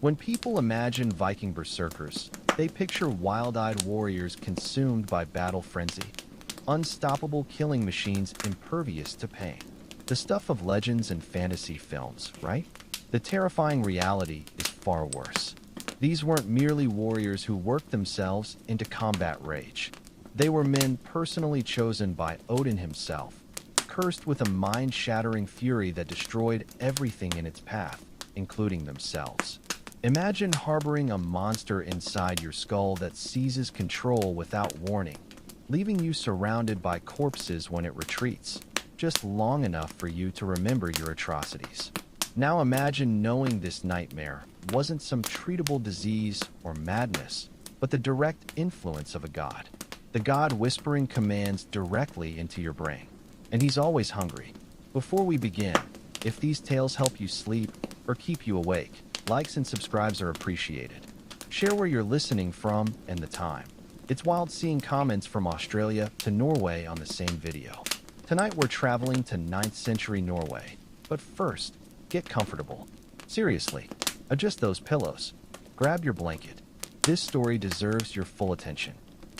When people imagine Viking berserkers, they picture wild-eyed warriors consumed by battle frenzy, unstoppable killing machines impervious to pain. The stuff of legends and fantasy films, right? The terrifying reality is far worse. These weren't merely warriors who worked themselves into combat rage. They were men personally chosen by Odin himself, cursed with a mind-shattering fury that destroyed everything in its path, including themselves. Imagine harboring a monster inside your skull that seizes control without warning, leaving you surrounded by corpses when it retreats, just long enough for you to remember your atrocities. Now imagine knowing this nightmare wasn't some treatable disease or madness, but the direct influence of a god. The god whispering commands directly into your brain. And he's always hungry. Before we begin, if these tales help you sleep or keep you awake, likes and subscribes are appreciated. Share where you're listening from and the time. It's wild seeing comments from Australia to Norway on the same video. Tonight we're traveling to 9th century Norway. But first, get comfortable. Seriously, adjust those pillows. Grab your blanket. This story deserves your full attention.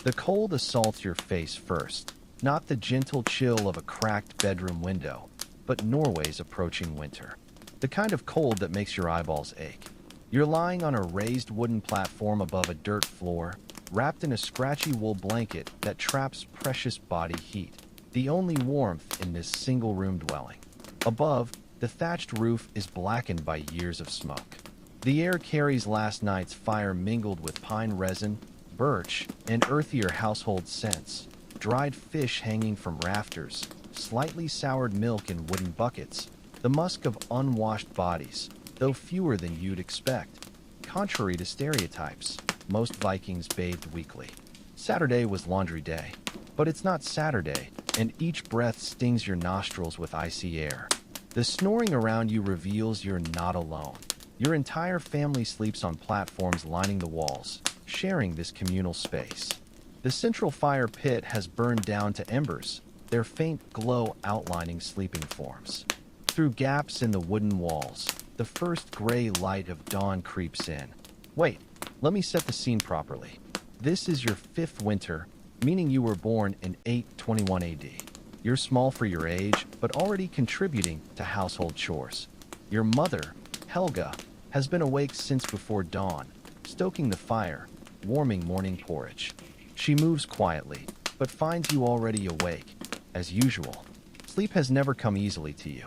The cold assaults your face first, not the gentle chill of a cracked bedroom window, but Norway's approaching winter. The kind of cold that makes your eyeballs ache. You're lying on a raised wooden platform above a dirt floor, wrapped in a scratchy wool blanket that traps precious body heat, the only warmth in this single-room dwelling. Above, the thatched roof is blackened by years of smoke. The air carries last night's fire mingled with pine resin, birch, and earthier household scents. Dried fish hanging from rafters, slightly soured milk in wooden buckets, the musk of unwashed bodies, though fewer than you'd expect. Contrary to stereotypes, most Vikings bathed weekly. Saturday was laundry day, but it's not Saturday, and each breath stings your nostrils with icy air. The snoring around you reveals you're not alone. Your entire family sleeps on platforms lining the walls, sharing this communal space. The central fire pit has burned down to embers, their faint glow outlining sleeping forms. Through gaps in the wooden walls, the first gray light of dawn creeps in. Wait, let me set the scene properly. This is your 5th winter, meaning you were born in 821 AD. You're small for your age, but already contributing to household chores. Your mother, Helga, has been awake since before dawn, stoking the fire, warming morning porridge. She moves quietly, but finds you already awake, as usual. Sleep has never come easily to you.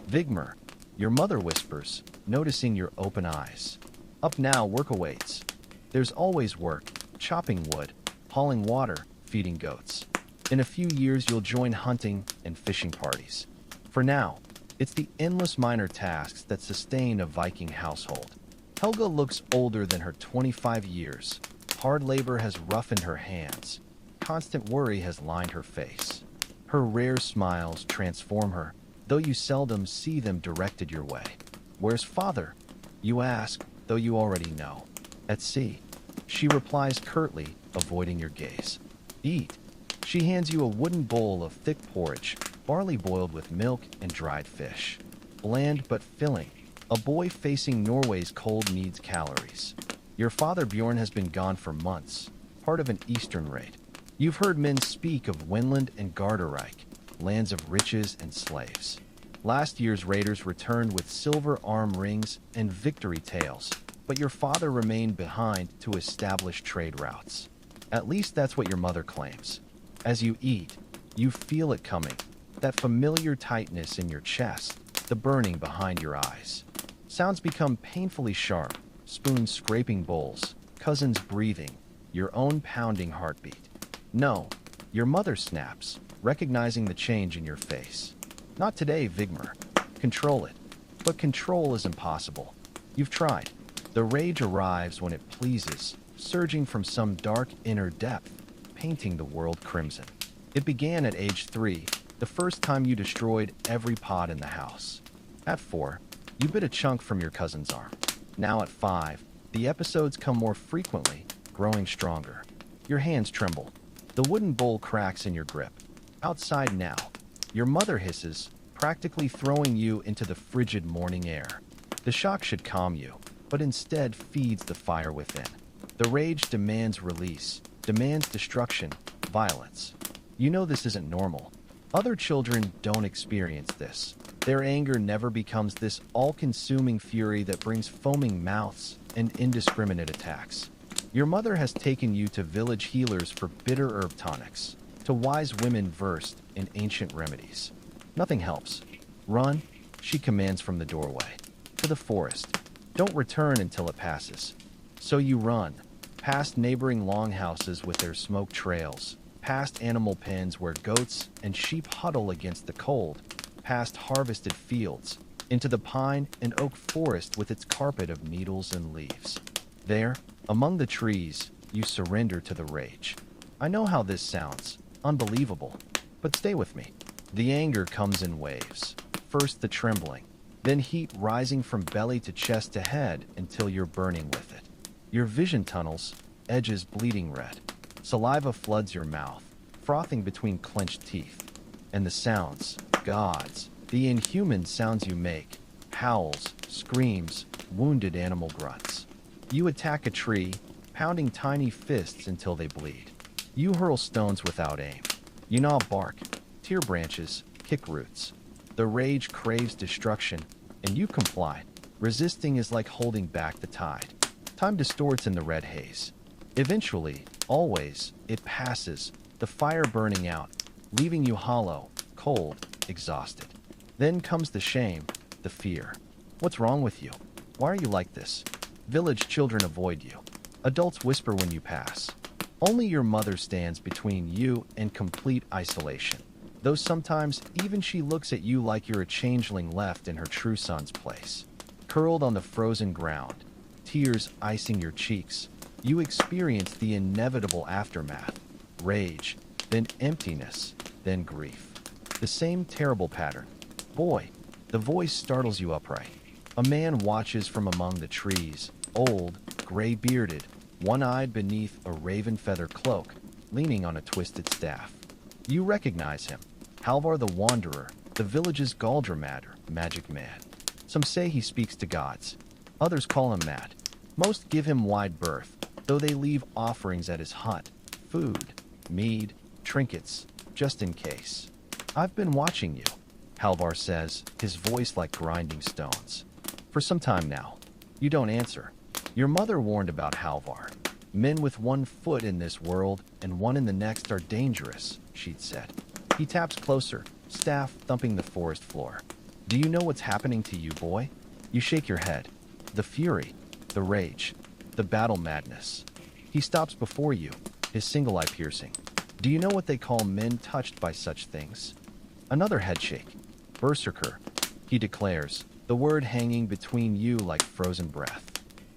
Vigmar, your mother whispers, noticing your open eyes. Up now, work awaits. There's always work, chopping wood, hauling water, feeding goats. In a few years, you'll join hunting and fishing parties. For now, it's the endless minor tasks that sustain a Viking household. Helga looks older than her 25 years. Hard labor has roughened her hands. Constant worry has lined her face. Her rare smiles transform her, though you seldom see them directed your way. Where's father? You ask, though you already know. At sea. She replies curtly, avoiding your gaze. Eat. She hands you a wooden bowl of thick porridge, barley boiled with milk and dried fish. Bland but filling. A boy facing Norway's cold needs calories. Your father Bjorn has been gone for months, part of an eastern raid. You've heard men speak of Winland and Gardarike, lands of riches and slaves. Last year's raiders returned with silver arm rings and victory tales, but your father remained behind to establish trade routes. At least that's what your mother claims. As you eat, you feel it coming, that familiar tightness in your chest, the burning behind your eyes. Sounds become painfully sharp, spoons scraping bowls, cousins breathing, your own pounding heartbeat. No, your mother snaps, recognizing the change in your face. Not today, Vigmar. Control it. But control is impossible. You've tried. The rage arrives when it pleases, surging from some dark inner depth, painting the world crimson. It began at age 3, the first time you destroyed every pot in the house. At 4, you bit a chunk from your cousin's arm. Now at 5, the episodes come more frequently, growing stronger. Your hands tremble. The wooden bowl cracks in your grip. Outside now, your mother hisses, practically throwing you into the frigid morning air. The shock should calm you, but instead feeds the fire within. The rage demands release, demands destruction, violence. You know this isn't normal. Other children don't experience this. Their anger never becomes this all-consuming fury that brings foaming mouths and indiscriminate attacks. Your mother has taken you to village healers for bitter herb tonics, to wise women versed in ancient remedies. Nothing helps. Run, she commands from the doorway. To the forest. Don't return until it passes. So you run, past neighboring longhouses with their smoke trails, past animal pens where goats and sheep huddle against the cold, past harvested fields, into the pine and oak forest with its carpet of needles and leaves. There, among the trees, you surrender to the rage. I know how this sounds, unbelievable, but stay with me. The anger comes in waves. First the trembling, then heat rising from belly to chest to head until you're burning with it. Your vision tunnels, edges bleeding red. Saliva floods your mouth, frothing between clenched teeth. And the sounds, gods, the inhuman sounds you make, howls, screams, wounded animal grunts. You attack a tree, pounding tiny fists until they bleed. You hurl stones without aim. You gnaw bark, tear branches, kick roots. The rage craves destruction, and you comply. Resisting is like holding back the tide. Time distorts in the red haze. Eventually, always, it passes, the fire burning out, leaving you hollow, cold, exhausted. Then comes the shame, the fear. What's wrong with you? Why are you like this? Village children avoid you. Adults whisper when you pass. Only your mother stands between you and complete isolation. Though sometimes even she looks at you like you're a changeling left in her true son's place. Curled on the frozen ground, tears icing your cheeks, you experience the inevitable aftermath. Rage, then emptiness, then grief. The same terrible pattern. Boy, the voice startles you upright. A man watches from among the trees, old, gray-bearded, one-eyed beneath a raven feather cloak, leaning on a twisted staff. You recognize him. Halvar the Wanderer, the village's Galdramatter, magic man. Some say he speaks to gods. Others call him mad. Most give him wide berth, though they leave offerings at his hut. Food, mead, trinkets, just in case. I've been watching you, Halvar says, his voice like grinding stones. For some time now. You don't answer. Your mother warned about Halvar. Men with one foot in this world and one in the next are dangerous, she'd said. He taps closer, staff thumping the forest floor. Do you know what's happening to you, boy? You shake your head. The fury, the rage, the battle madness. He stops before you, his single eye piercing. Do you know what they call men touched by such things? Another headshake. Berserker, he declares, the word hanging between you like frozen breath.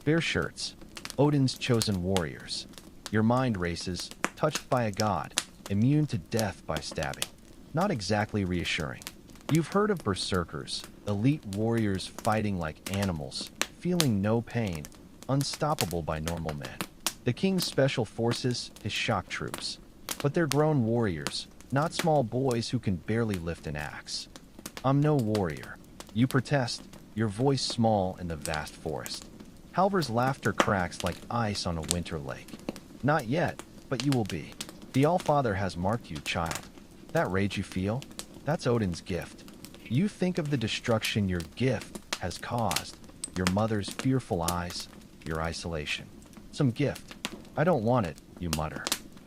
Bare shirts, Odin's chosen warriors. Your mind races, touched by a god, immune to death by stabbing. Not exactly reassuring. You've heard of Berserkers, elite warriors fighting like animals, feeling no pain, unstoppable by normal men. The king's special forces, his shock troops. But they're grown warriors, not small boys who can barely lift an axe. I'm no warrior. You protest, your voice small in the vast forest. Halvar's laughter cracks like ice on a winter lake. Not yet, but you will be. The Allfather has marked you, child. That rage you feel, that's Odin's gift. You think of the destruction your gift has caused, your mother's fearful eyes, your isolation. Some gift. I don't want it, you mutter.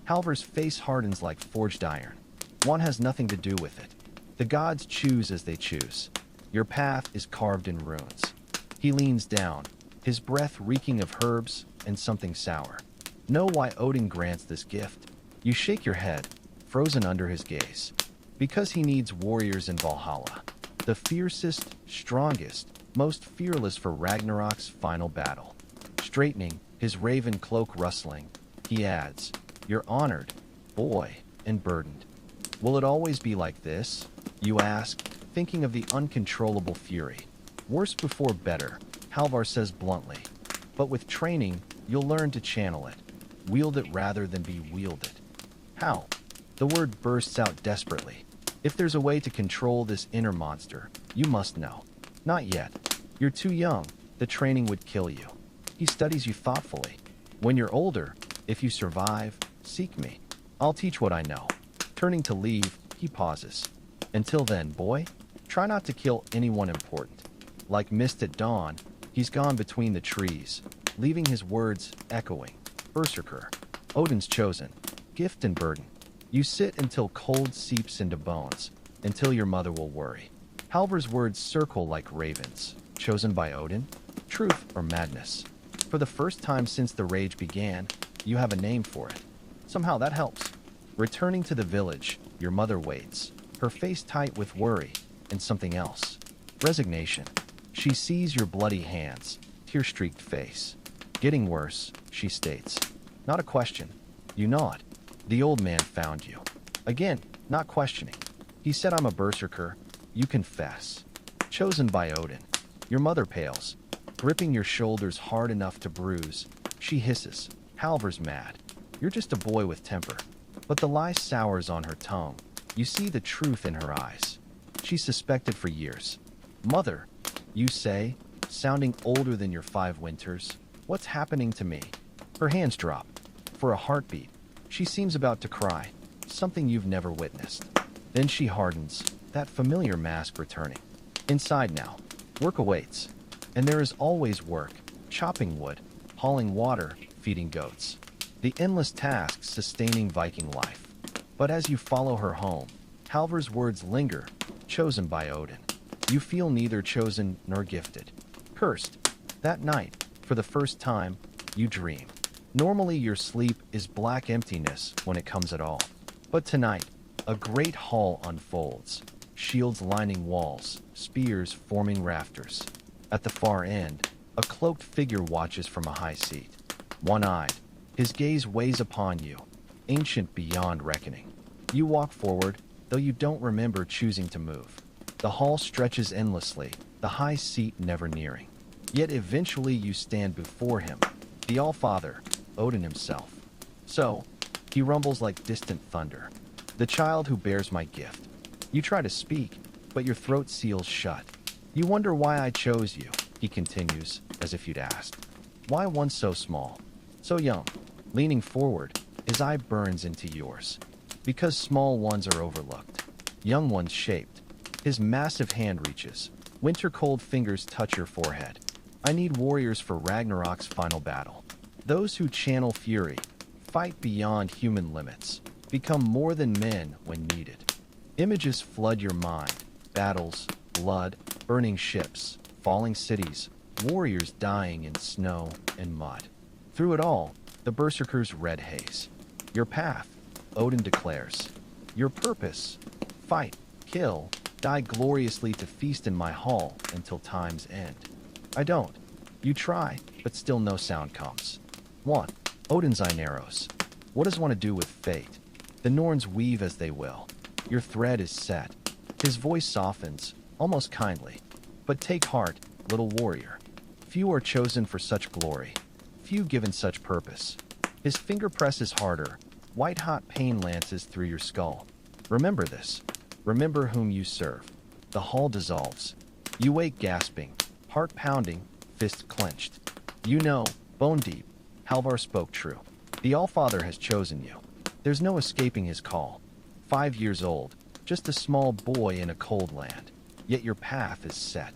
Halvar's face hardens like forged iron. One has nothing to do with it. The gods choose as they choose. Your path is carved in runes. He leans down, his breath reeking of herbs and something sour. Know why Odin grants this gift? You shake your head, frozen under his gaze. Because he needs warriors in Valhalla. The fiercest, strongest, most fearless for Ragnarok's final battle. Straightening, his raven cloak rustling, he adds, you're honored, boy, and burdened. Will it always be like this? You ask, thinking of the uncontrollable fury. Worse before better, Halvar says bluntly. But with training, you'll learn to channel it. Wield it rather than be wielded. How? The word bursts out desperately. If there's a way to control this inner monster, you must know. Not yet. You're too young. The training would kill you. He studies you thoughtfully. When you're older, if you survive, seek me. I'll teach what I know. Turning to leave, he pauses. Until then, boy, try not to kill anyone important. Like mist at dawn, he's gone between the trees, leaving his words echoing. Berserker, Odin's chosen, gift and burden. You sit until cold seeps into bones, until your mother will worry. Halvar's words circle like ravens. Chosen by Odin? Truth or madness? For the first time since the rage began, you have a name for it. Somehow that helps. Returning to the village, your mother waits, her face tight with worry and something else. Resignation. She sees your bloody hands, tear-streaked face. Getting worse, she states. Not a question. You nod. The old man found you. Again, not questioning. He said I'm a berserker. You confess. Chosen by Odin. Your mother pales, gripping your shoulders hard enough to bruise. She hisses. Halvar's mad. You're just a boy with temper. But the lie sours on her tongue. You see the truth in her eyes. She's suspected for years. Mother, you say, sounding older than your 5 winters. What's happening to me? Her hands drop. For a heartbeat, she seems about to cry. Something you've never witnessed. Then she hardens, that familiar mask returning. Inside now, work awaits. And there is always work. Chopping wood, hauling water, feeding goats. The endless tasks sustaining Viking life. But as you follow her home, Halvar's words linger, chosen by Odin. You feel neither chosen nor gifted. Cursed. That night, for the first time, you dream. Normally your sleep is black emptiness when it comes at all. But tonight, a great hall unfolds. Shields lining walls, spears forming rafters. At the far end, a cloaked figure watches from a high seat. One-eyed, his gaze weighs upon you, ancient beyond reckoning. You walk forward, though you don't remember choosing to move. The hall stretches endlessly, the high seat never nearing. Yet eventually you stand before him, the All-Father, Odin himself. So, he rumbles like distant thunder. The child who bears my gift. You try to speak, but your throat seals shut. You wonder why I chose you, he continues, as if you'd asked. Why one so small, so young? Leaning forward, his eye burns into yours. Because small ones are overlooked, young ones shaped. His massive hand reaches. Winter-cold fingers touch your forehead. I need warriors for Ragnarok's final battle. Those who channel fury, fight beyond human limits, become more than men when needed. Images flood your mind. Battles, blood, burning ships, falling cities, warriors dying in snow and mud. Through it all, the Berserker's red haze. Your path, Odin declares. Your purpose, fight, kill, die gloriously to feast in my hall until time's end. I don't. You try, but still no sound comes. 1. Odin's eye narrows. What does one to do with fate? The Norns weave as they will. Your thread is set. His voice softens, almost kindly. But take heart, little warrior. Few are chosen for such glory. Few given such purpose. His finger presses harder. White-hot pain lances through your skull. Remember this. Remember whom you serve. The hall dissolves. You wake gasping, heart pounding, fist clenched. You know, bone deep, Halvar spoke true. The Allfather has chosen you. There's no escaping his call. 5 years old, just a small boy in a cold land. Yet your path is set.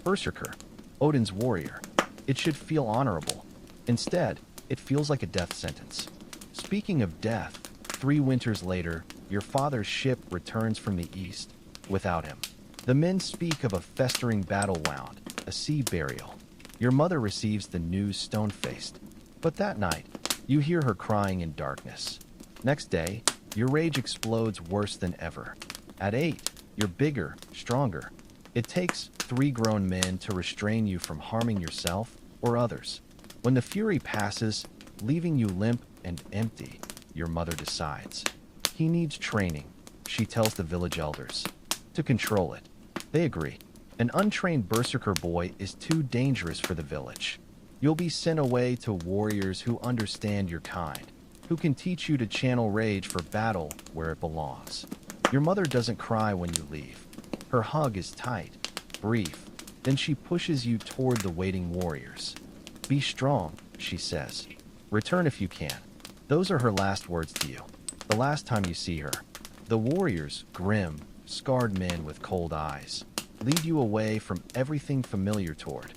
Berserker, Odin's warrior. It should feel honorable. Instead, it feels like a death sentence. Speaking of death, 3 winters later, your father's ship returns from the east, without him. The men speak of a festering battle wound, a sea burial. Your mother receives the news stone-faced. But that night, you hear her crying in darkness. Next day, your rage explodes worse than ever. At 8, you're bigger, stronger. It takes 3 grown men to restrain you from harming yourself or others. When the fury passes, leaving you limp and empty, your mother decides. He needs training, she tells the village elders. To control it. They agree. An untrained berserker boy is too dangerous for the village. You'll be sent away to warriors who understand your kind, who can teach you to channel rage for battle where it belongs. Your mother doesn't cry when you leave. Her hug is tight, brief, then she pushes you toward the waiting warriors. Be strong, she says. Return if you can. Those are her last words to you. The last time you see her. The warriors, grim, scarred men with cold eyes, lead you away from everything familiar toward.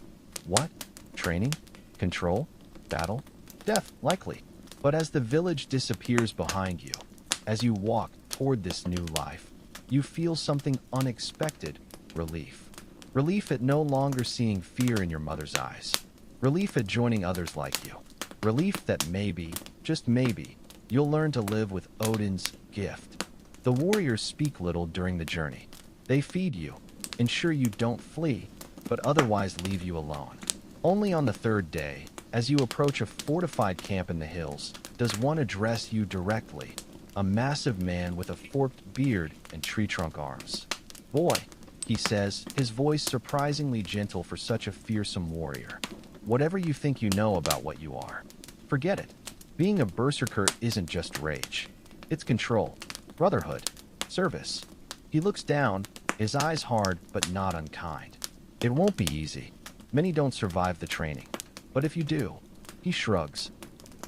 What? Training? Control? Battle? Death, likely. But as the village disappears behind you, as you walk toward this new life, you feel something unexpected. Relief. Relief at no longer seeing fear in your mother's eyes. Relief at joining others like you. Relief that maybe, just maybe, you'll learn to live with Odin's gift. The warriors speak little during the journey. They feed you, ensure you don't flee, but otherwise leave you alone. Only on the third day, as you approach a fortified camp in the hills, does one address you directly, a massive man with a forked beard and tree-trunk arms. Boy, he says, his voice surprisingly gentle for such a fearsome warrior. Whatever you think you know about what you are, forget it. Being a berserker isn't just rage. It's control, brotherhood, service. He looks down, his eyes hard but not unkind. It won't be easy. Many don't survive the training. But if you do, he shrugs.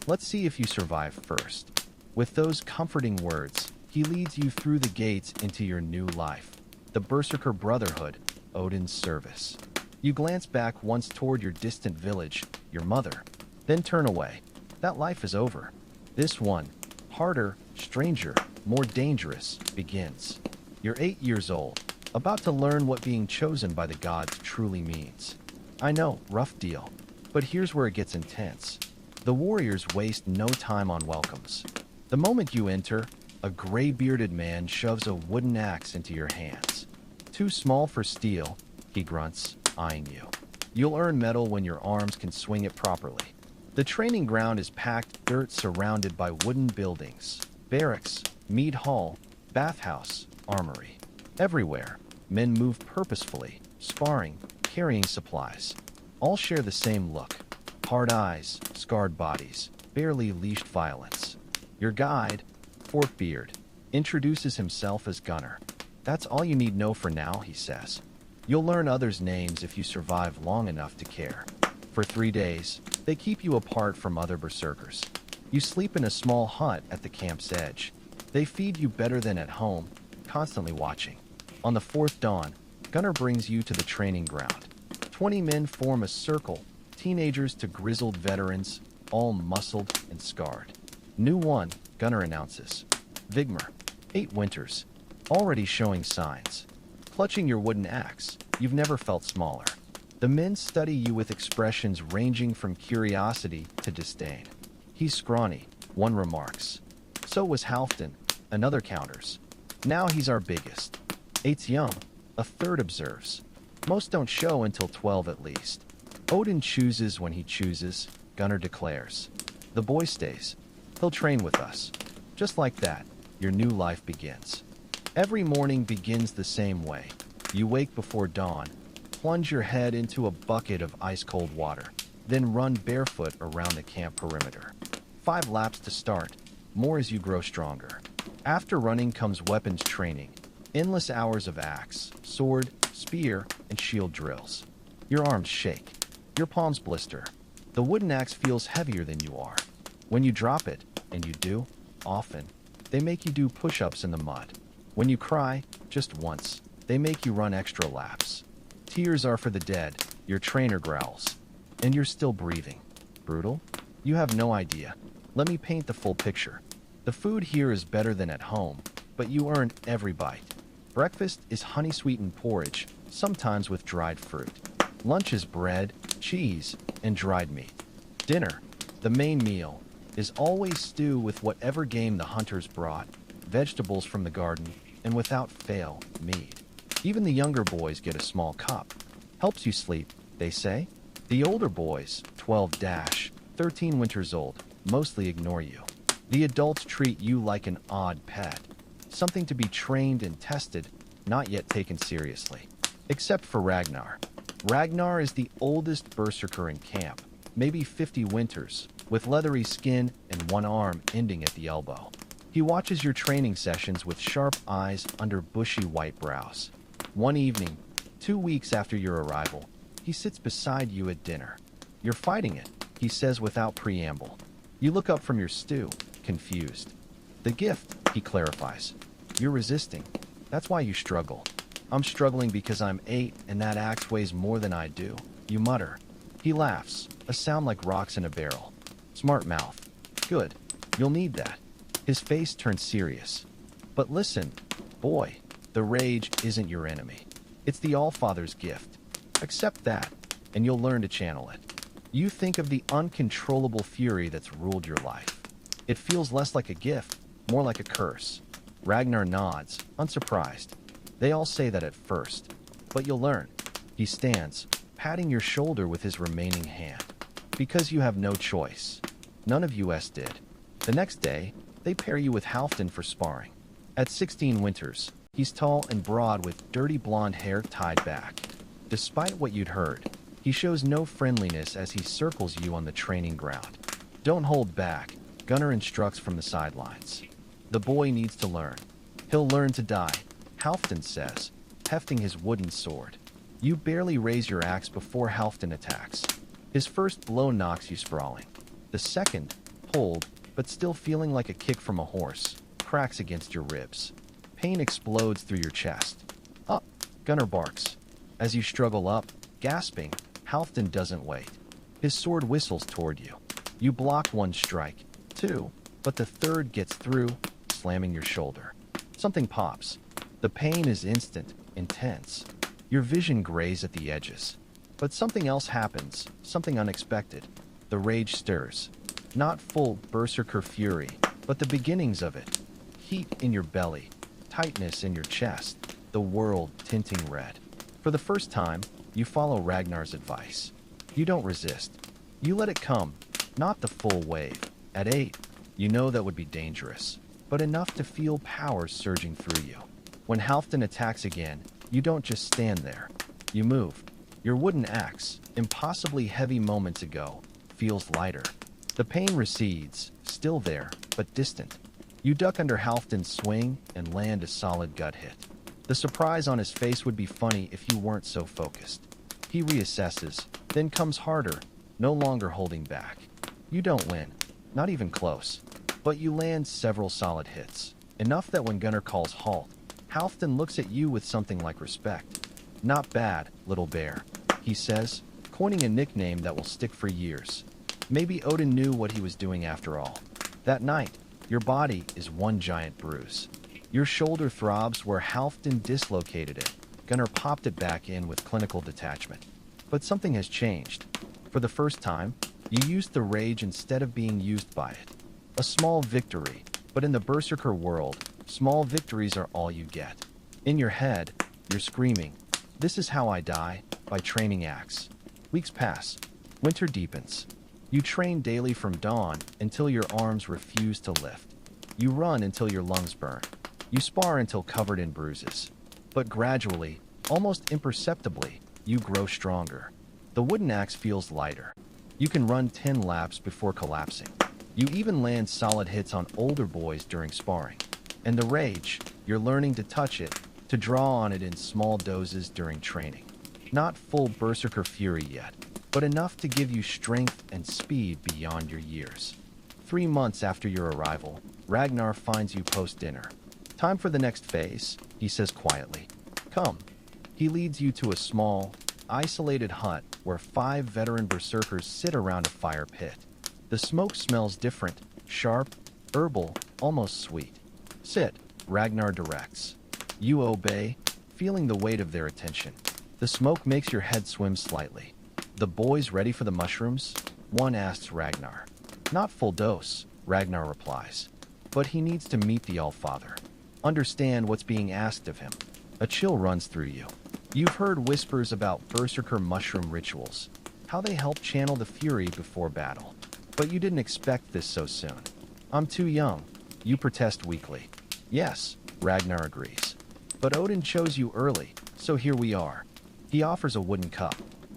Let's see if you survive first. With those comforting words, he leads you through the gates into your new life. The Berserker Brotherhood, Odin's service. You glance back once toward your distant village, your mother, then turn away. That life is over. This one, harder, stranger, more dangerous, begins. You're 8 years old, about to learn what being chosen by the gods truly means. I know, rough deal, but here's where it gets intense. The warriors waste no time on welcomes. The moment you enter, a gray-bearded man shoves a wooden axe into your hands. Too small for steel, he grunts, eyeing you. You'll earn metal when your arms can swing it properly. The training ground is packed dirt surrounded by wooden buildings. Barracks, mead hall, bathhouse, armory. Everywhere, men move purposefully, sparring, carrying supplies. All share the same look. Hard eyes, scarred bodies, barely leashed violence. Your guide, Forkbeard, introduces himself as Gunner. That's all you need know for now, he says. You'll learn others' names if you survive long enough to care. For 3 days, they keep you apart from other berserkers. You sleep in a small hut at the camp's edge. They feed you better than at home, constantly watching. On the 4th dawn, Gunner brings you to the training ground. 20 men form a circle, teenagers to grizzled veterans, all muscled and scarred. New one, Gunner announces. Vigmar, 8 winters, already showing signs. Clutching your wooden axe, you've never felt smaller. The men study you with expressions ranging from curiosity to disdain. He's scrawny, one remarks. So was Halfdan, another counters. Now he's our biggest. 8's young, a third observes. Most don't show until 12 at least. Odin chooses when he chooses, Gunner declares. The boy stays. He'll train with us. Just like that, your new life begins. Every morning begins the same way. You wake before dawn, plunge your head into a bucket of ice-cold water, then run barefoot around the camp perimeter. 5 laps to start, more as you grow stronger. After running comes weapons training, endless hours of axe, sword, spear, and shield drills. Your arms shake. Your palms blister. The wooden axe feels heavier than you are. When you drop it, and you do, often, they make you do push-ups in the mud. When you cry, just once, they make you run extra laps. Tears are for the dead, your trainer growls. And you're still breathing. Brutal? You have no idea. Let me paint the full picture. The food here is better than at home, but you earn every bite. Breakfast is honey-sweetened porridge, sometimes with dried fruit. Lunch is bread, cheese, and dried meat. Dinner, the main meal, is always stew with whatever game the hunters brought, vegetables from the garden, and without fail, meat. Even the younger boys get a small cup. Helps you sleep, they say. The older boys, 12-13 winters old, mostly ignore you. The adults treat you like an odd pet. Something to be trained and tested, not yet taken seriously. Except for Ragnar. Ragnar is the oldest berserker in camp, maybe 50 winters, with leathery skin and one arm ending at the elbow. He watches your training sessions with sharp eyes under bushy white brows. One evening, 2 weeks after your arrival, he sits beside you at dinner. You're fighting it, he says without preamble. You look up from your stew, confused. The gift, he clarifies. You're resisting. That's why you struggle. I'm struggling because I'm 8 and that axe weighs more than I do, you mutter. He laughs, a sound like rocks in a barrel. Smart mouth. Good. You'll need that. His face turns serious. But listen, boy, the rage isn't your enemy. It's the Allfather's gift. Accept that, and you'll learn to channel it. You think of the uncontrollable fury that's ruled your life. It feels less like a gift, more like a curse. Ragnar nods, unsurprised. They all say that at first. But you'll learn. He stands, patting your shoulder with his remaining hand. Because you have no choice. None of us did. The next day, they pair you with Halfdan for sparring. At 16 winters, he's tall and broad with dirty blonde hair tied back. Despite what you'd heard, he shows no friendliness as he circles you on the training ground. Don't hold back, Gunnar instructs from the sidelines. The boy needs to learn. He'll learn to die, Halfdan says, hefting his wooden sword. You barely raise your axe before Halfdan attacks. His first blow knocks you sprawling. The second, pulled, but still feeling like a kick from a horse, cracks against your ribs. Pain explodes through your chest. Up, Gunnar barks. As you struggle up, gasping, Halfdan doesn't wait. His sword whistles toward you. You block one strike, two, but the third gets through, slamming your shoulder. Something pops. The pain is instant, intense. Your vision grays at the edges. But something else happens, something unexpected. The rage stirs. Not full Berserker fury, but the beginnings of it. Heat in your belly, tightness in your chest, the world tinting red. For the first time, you follow Ragnar's advice. You don't resist. You let it come, not the full wave. At 8, you know that would be dangerous, but enough to feel power surging through you. When Halfdan attacks again, you don't just stand there. You move. Your wooden axe, impossibly heavy moments ago, feels lighter. The pain recedes, still there, but distant. You duck under Halfdan's swing and land a solid gut hit. The surprise on his face would be funny if you weren't so focused. He reassesses, then comes harder, no longer holding back. You don't win, not even close, but you land several solid hits. Enough that when Gunnar calls halt, Halfdan looks at you with something like respect. Not bad, little bear, he says, coining a nickname that will stick for years. Maybe Odin knew what he was doing after all. That night, your body is one giant bruise. Your shoulder throbs where Halfdan dislocated it. Gunnar popped it back in with clinical detachment. But something has changed. For the first time, you used the rage instead of being used by it. A small victory, but in the Berserker world, small victories are all you get. In your head, you're screaming, "This is how I die," by training axe. Weeks pass. Winter deepens. You train daily from dawn until your arms refuse to lift. You run until your lungs burn. You spar until covered in bruises. But gradually, almost imperceptibly, you grow stronger. The wooden axe feels lighter. You can run 10 laps before collapsing. You even land solid hits on older boys during sparring. And the rage, you're learning to touch it, to draw on it in small doses during training. Not full Berserker fury yet, but enough to give you strength and speed beyond your years. 3 months after your arrival, Ragnar finds you post-dinner. "Time for the next phase," he says quietly. "Come." He leads you to a small, isolated hut where 5 veteran berserkers sit around a fire pit. The smoke smells different, sharp, herbal, almost sweet. "Sit," Ragnar directs. You obey, feeling the weight of their attention. The smoke makes your head swim slightly. "The boys ready for the mushrooms?" one asks Ragnar. "Not full dose," Ragnar replies. But he needs to meet the Allfather. Understand what's being asked of him. A chill runs through you. You've heard whispers about Berserker mushroom rituals, how they help channel the fury before battle. But you didn't expect this so soon. "I'm too young," you protest weakly. "Yes," Ragnar agrees. "But Odin chose you early, so here we are." He offers a wooden cup.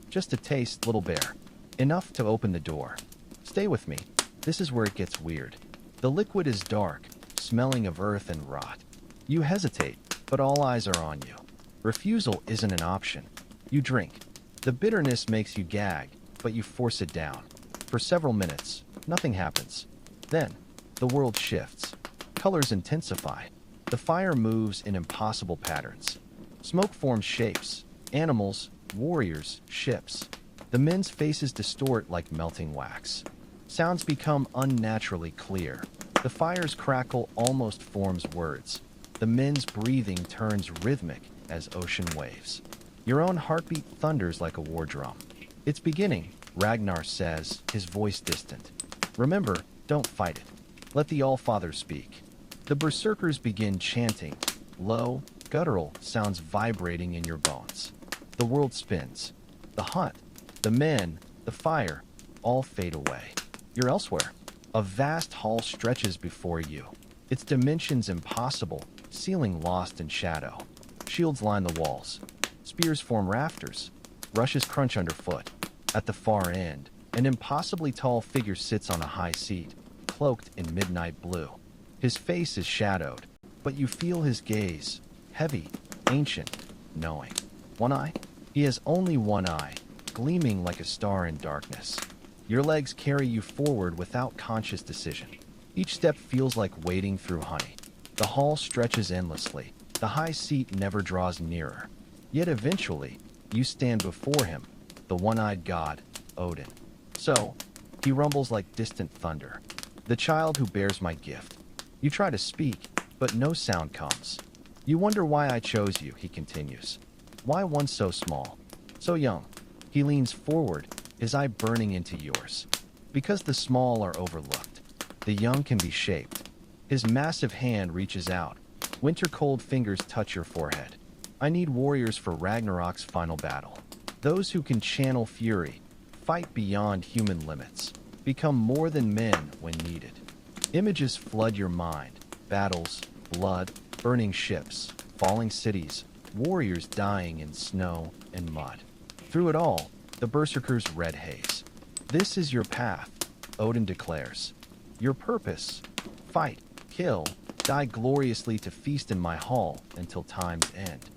"Just a taste, little bear. Enough to open the door. Stay with me. This is where it gets weird." The liquid is dark, smelling of earth and rot. You hesitate, but all eyes are on you. Refusal isn't an option. You drink. The bitterness makes you gag, but you force it down. For several minutes, nothing happens. Then, the world shifts. Colors intensify. The fire moves in impossible patterns. Smoke forms shapes. Animals, warriors, ships. The men's faces distort like melting wax. Sounds become unnaturally clear. The fire's crackle almost forms words. The men's breathing turns rhythmic as ocean waves. Your own heartbeat thunders like a war drum. It's beginning, Ragnar says, his voice distant. Remember, don't fight it. Let the Allfather speak. The Berserkers begin chanting. Low, guttural sounds vibrating in your bones. The world spins. The hunt, the men, the fire, all fade away. You're elsewhere. A vast hall stretches before you. Its dimensions impossible, ceiling lost in shadow. Shields line the walls. Spears form rafters. Rushes crunch underfoot. At the far end, an impossibly tall figure sits on a high seat, cloaked in midnight blue. His face is shadowed, but you feel his gaze, heavy, ancient, knowing. One eye? He has only one eye, gleaming like a star in darkness. Your legs carry you forward without conscious decision. Each step feels like wading through honey. The hall stretches endlessly. The high seat never draws nearer. Yet eventually, you stand before him, the one-eyed god, Odin. So, he rumbles like distant thunder. The child who bears my gift. You try to speak, but no sound comes. You wonder why I chose you, he continues. Why one so small? So young. He leans forward, his eye burning into yours. Because the small are overlooked. The young can be shaped. His massive hand reaches out. Winter-cold fingers touch your forehead. I need warriors for Ragnarok's final battle. Those who can channel fury, fight beyond human limits, become more than men when needed. Images flood your mind. Battles, blood, burning ships, falling cities, warriors dying in snow and mud. Through it all, the Berserkers' red haze. This is your path, Odin declares. Your purpose. Fight, kill, die gloriously to feast in my hall until time's end.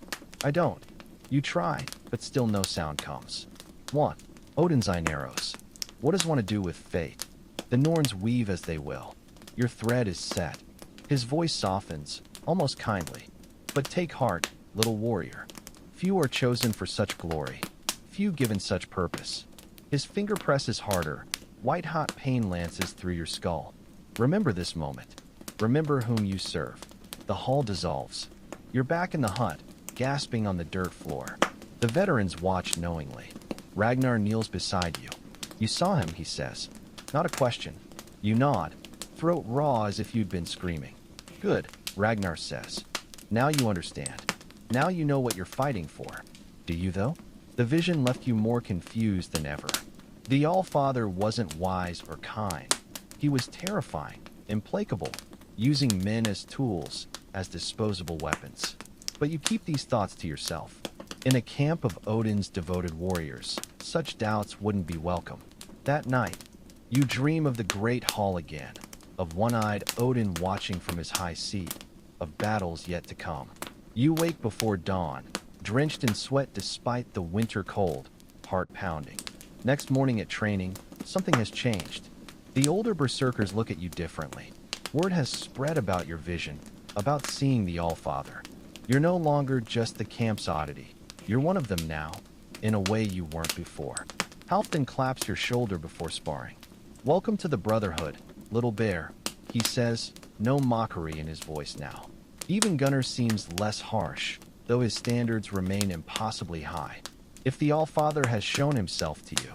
I don't. You try, but still no sound comes. 1. Odin's eye narrows. What does one to do with fate? The Norns weave as they will. Your thread is set. His voice softens, almost kindly. But take heart, little warrior. Few are chosen for such glory. Few given such purpose. His finger presses harder. White-hot pain lances through your skull. Remember this moment. Remember whom you serve. The hall dissolves. You're back in the hut, gasping on the dirt floor. The veterans watch knowingly. Ragnar kneels beside you. You saw him, he says. Not a question. You nod, throat raw as if you'd been screaming. Good, Ragnar says. Now you understand. Now you know what you're fighting for. Do you, though? The vision left you more confused than ever. The Allfather wasn't wise or kind. He was terrifying, implacable, using men as tools, as disposable weapons. But you keep these thoughts to yourself. In a camp of Odin's devoted warriors, such doubts wouldn't be welcome. That night, you dream of the great hall again, of one-eyed Odin watching from his high seat, of battles yet to come. You wake before dawn, drenched in sweat despite the winter cold, heart pounding. Next morning at training, something has changed. The older Berserkers look at you differently. Word has spread about your vision, about seeing the Allfather. You're no longer just the camp's oddity. You're one of them now, in a way you weren't before. Halfdan claps your shoulder before sparring. Welcome to the Brotherhood, little bear, he says, no mockery in his voice now. Even Gunnar seems less harsh, though his standards remain impossibly high. If the Allfather has shown himself to you,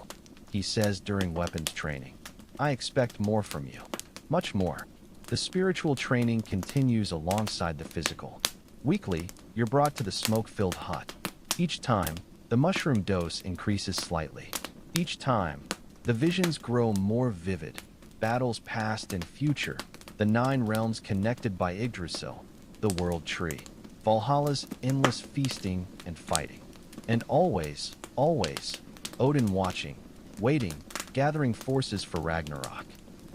he says during weapons training, I expect more from you. Much more. The spiritual training continues alongside the physical. Weekly, you're brought to the smoke-filled hut. Each time, the mushroom dose increases slightly. Each time, the visions grow more vivid. Battles past and future, the 9 realms connected by Yggdrasil, the world tree, Valhalla's endless feasting and fighting. And always, always, Odin watching, waiting, gathering forces for Ragnarok.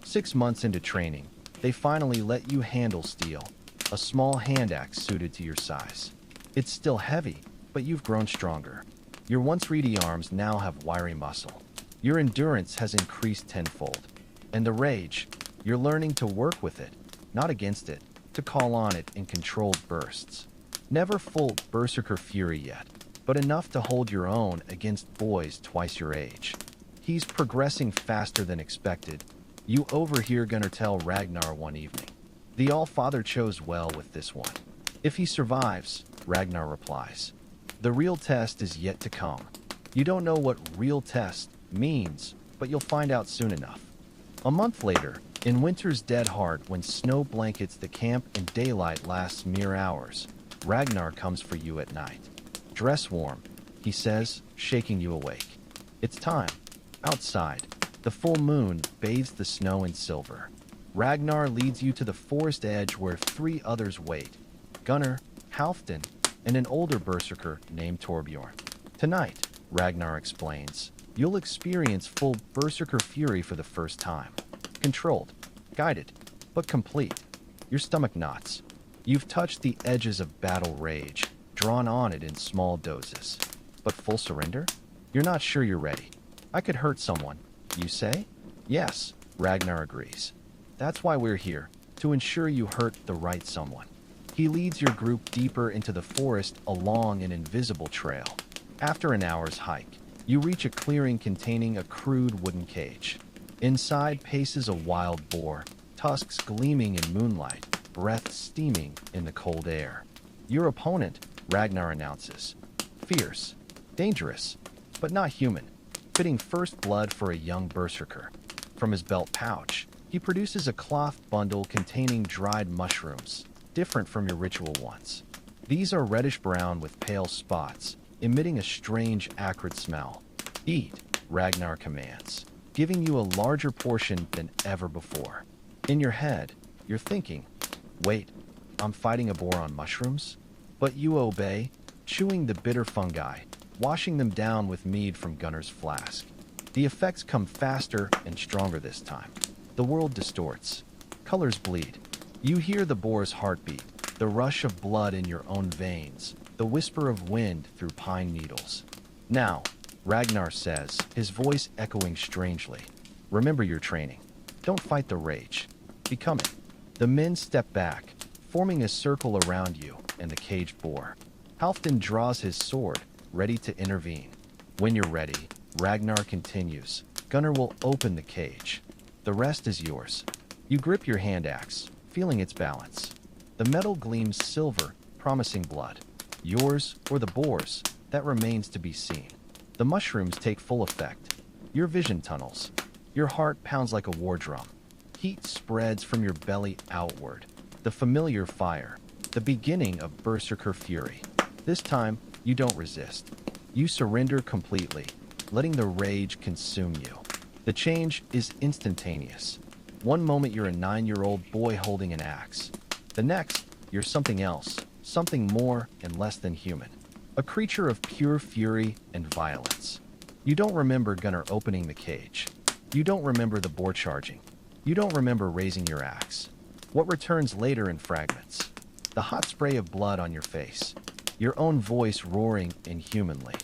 6 months into training, they finally let you handle steel, a small hand axe suited to your size. It's still heavy, but you've grown stronger. Your once reedy arms now have wiry muscle. Your endurance has increased tenfold. And the rage, you're learning to work with it, not against it, to call on it in controlled bursts. Never full Berserker fury yet, but enough to hold your own against boys twice your age. He's progressing faster than expected. You overhear Gunnar tell Ragnar one evening. The All-Father chose well with this one. If he survives, Ragnar replies. The real test is yet to come. You don't know what real test means, but you'll find out soon enough. A month later, in winter's dead heart when snow blankets the camp and daylight lasts mere hours, Ragnar comes for you at night. Dress warm, he says, shaking you awake. It's time. Outside, the full moon bathes the snow in silver. Ragnar leads you to the forest edge where 3 others wait. Gunnar, Halfdan, and an older berserker named Torbjorn. Tonight, Ragnar explains, you'll experience full berserker fury for the first time. Controlled, guided, but complete. Your stomach knots. You've touched the edges of battle rage, drawn on it in small doses. But full surrender? You're not sure you're ready. I could hurt someone, you say? Yes, Ragnar agrees. That's why we're here, to ensure you hurt the right someone. He leads your group deeper into the forest along an invisible trail. After an hour's hike, you reach a clearing containing a crude wooden cage. Inside paces a wild boar, tusks gleaming in moonlight, breath steaming in the cold air. Your opponent, Ragnar announces. Fierce, dangerous, but not human, fitting first blood for a young berserker. From his belt pouch, he produces a cloth bundle containing dried mushrooms, different from your ritual ones. These are reddish-brown with pale spots, emitting a strange, acrid smell. Eat, Ragnar commands, giving you a larger portion than ever before. In your head, you're thinking, wait, I'm fighting a boar on mushrooms? But you obey, chewing the bitter fungi, washing them down with mead from Gunnar's flask. The effects come faster and stronger this time. The world distorts. Colors bleed. You hear the boar's heartbeat, the rush of blood in your own veins, the whisper of wind through pine needles. Now, Ragnar says, his voice echoing strangely, remember your training. Don't fight the rage. Become it. The men step back, forming a circle around you and the caged boar. Halfdan draws his sword, ready to intervene. When you're ready, Ragnar continues. Gunnar will open the cage. The rest is yours. You grip your hand axe, feeling its balance. The metal gleams silver, promising blood. Yours or the boar's, that remains to be seen. The mushrooms take full effect. Your vision tunnels. Your heart pounds like a war drum. Heat spreads from your belly outward. The familiar fire. The beginning of Berserker fury. This time, you don't resist. You surrender completely, letting the rage consume you. The change is instantaneous. One moment you're a 9-year-old boy holding an axe. The next, you're something else, something more and less than human. A creature of pure fury and violence. You don't remember Gunnar opening the cage. You don't remember the boar charging. You don't remember raising your axe. What returns later in fragments? The hot spray of blood on your face. Your own voice roaring inhumanly.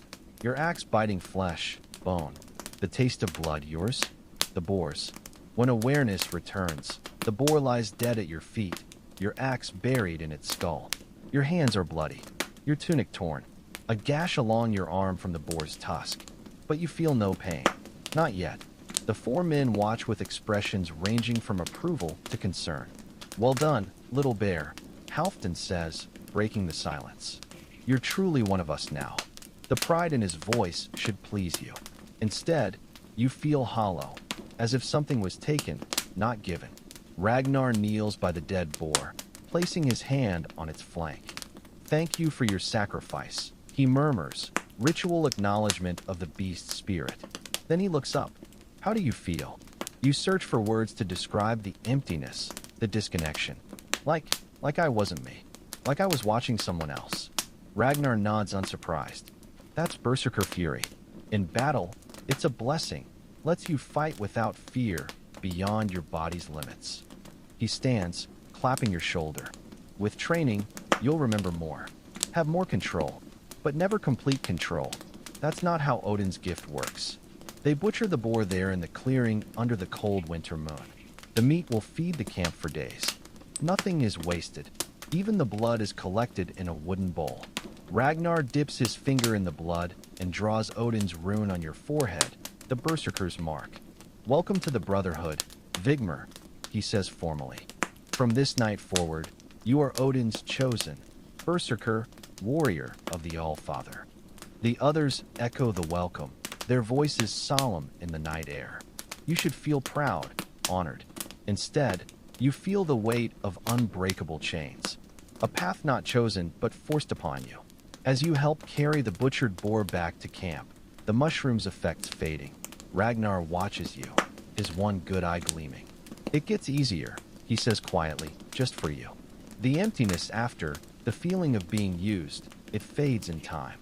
Your axe biting flesh, bone. The taste of blood, yours? The boar's. When awareness returns, the boar lies dead at your feet, your axe buried in its skull. Your hands are bloody, your tunic torn, a gash along your arm from the boar's tusk. But you feel no pain. Not yet. The 4 men watch with expressions ranging from approval to concern. Well done, little bear, Halfdan says, breaking the silence. You're truly one of us now. The pride in his voice should please you. Instead, you feel hollow, as if something was taken, not given. Ragnar kneels by the dead boar, placing his hand on its flank. Thank you for your sacrifice, he murmurs, ritual acknowledgement of the beast's spirit. Then he looks up. How do you feel? You search for words to describe the emptiness, the disconnection. Like I wasn't me. Like I was watching someone else. Ragnar nods unsurprised. That's Berserker fury. In battle, it's a blessing. Lets you fight without fear, beyond your body's limits. He stands, clapping your shoulder. With training, you'll remember more. Have more control. But never complete control. That's not how Odin's gift works. They butcher the boar there in the clearing under the cold winter moon. The meat will feed the camp for days. Nothing is wasted. Even the blood is collected in a wooden bowl. Ragnar dips his finger in the blood and draws Odin's rune on your forehead, the Berserker's mark. "Welcome to the Brotherhood, Vigmar," he says formally. "From this night forward, you are Odin's chosen Berserker, warrior of the All-Father." The others echo the welcome, their voices solemn in the night air. You should feel proud, honored. Instead, you feel the weight of unbreakable chains. A path not chosen, but forced upon you. As you help carry the butchered boar back to camp, the mushroom's effects fading. Ragnar watches you, his one good eye gleaming. "It gets easier," he says quietly, "just for you." The emptiness after, the feeling of being used, it fades in time.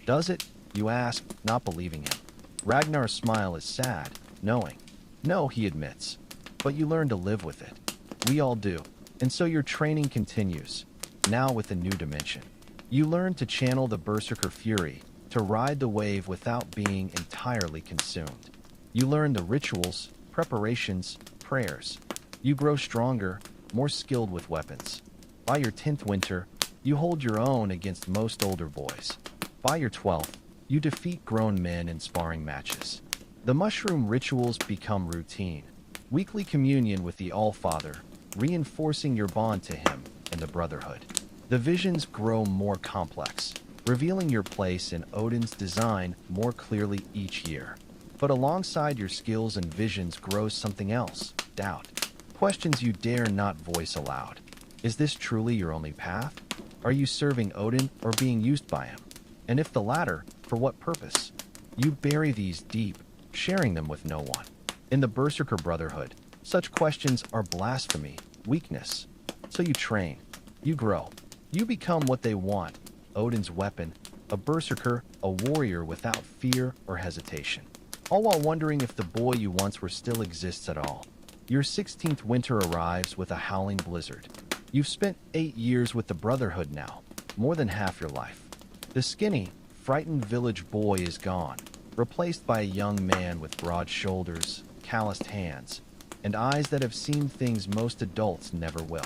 "Does it?" you ask, not believing him. Ragnar's smile is sad, knowing. "No," he admits. "But you learn to live with it. We all do. And so your training continues, now with a new dimension. You learn to channel the Berserker fury, to ride the wave without being entirely consumed. You learn the rituals, preparations, prayers. You grow stronger, more skilled with weapons. By your 10th winter, you hold your own against most older boys. By your 12th, you defeat grown men in sparring matches. The mushroom rituals become routine. Weekly communion with the All-Father, reinforcing your bond to him and the Brotherhood. The visions grow more complex, revealing your place in Odin's design more clearly each year. But alongside your skills and visions grows something else, doubt. Questions you dare not voice aloud. Is this truly your only path? Are you serving Odin or being used by him? And if the latter, for what purpose? You bury these deep, sharing them with no one. In the Berserker Brotherhood, such questions are blasphemy, weakness. So you train, you grow, you become what they want, Odin's weapon, a berserker, a warrior without fear or hesitation. All while wondering if the boy you once were still exists at all. Your 16th winter arrives with a howling blizzard. You've spent 8 years with the Brotherhood now, more than half your life. The skinny, frightened village boy is gone, replaced by a young man with broad shoulders, calloused hands, and eyes that have seen things most adults never will.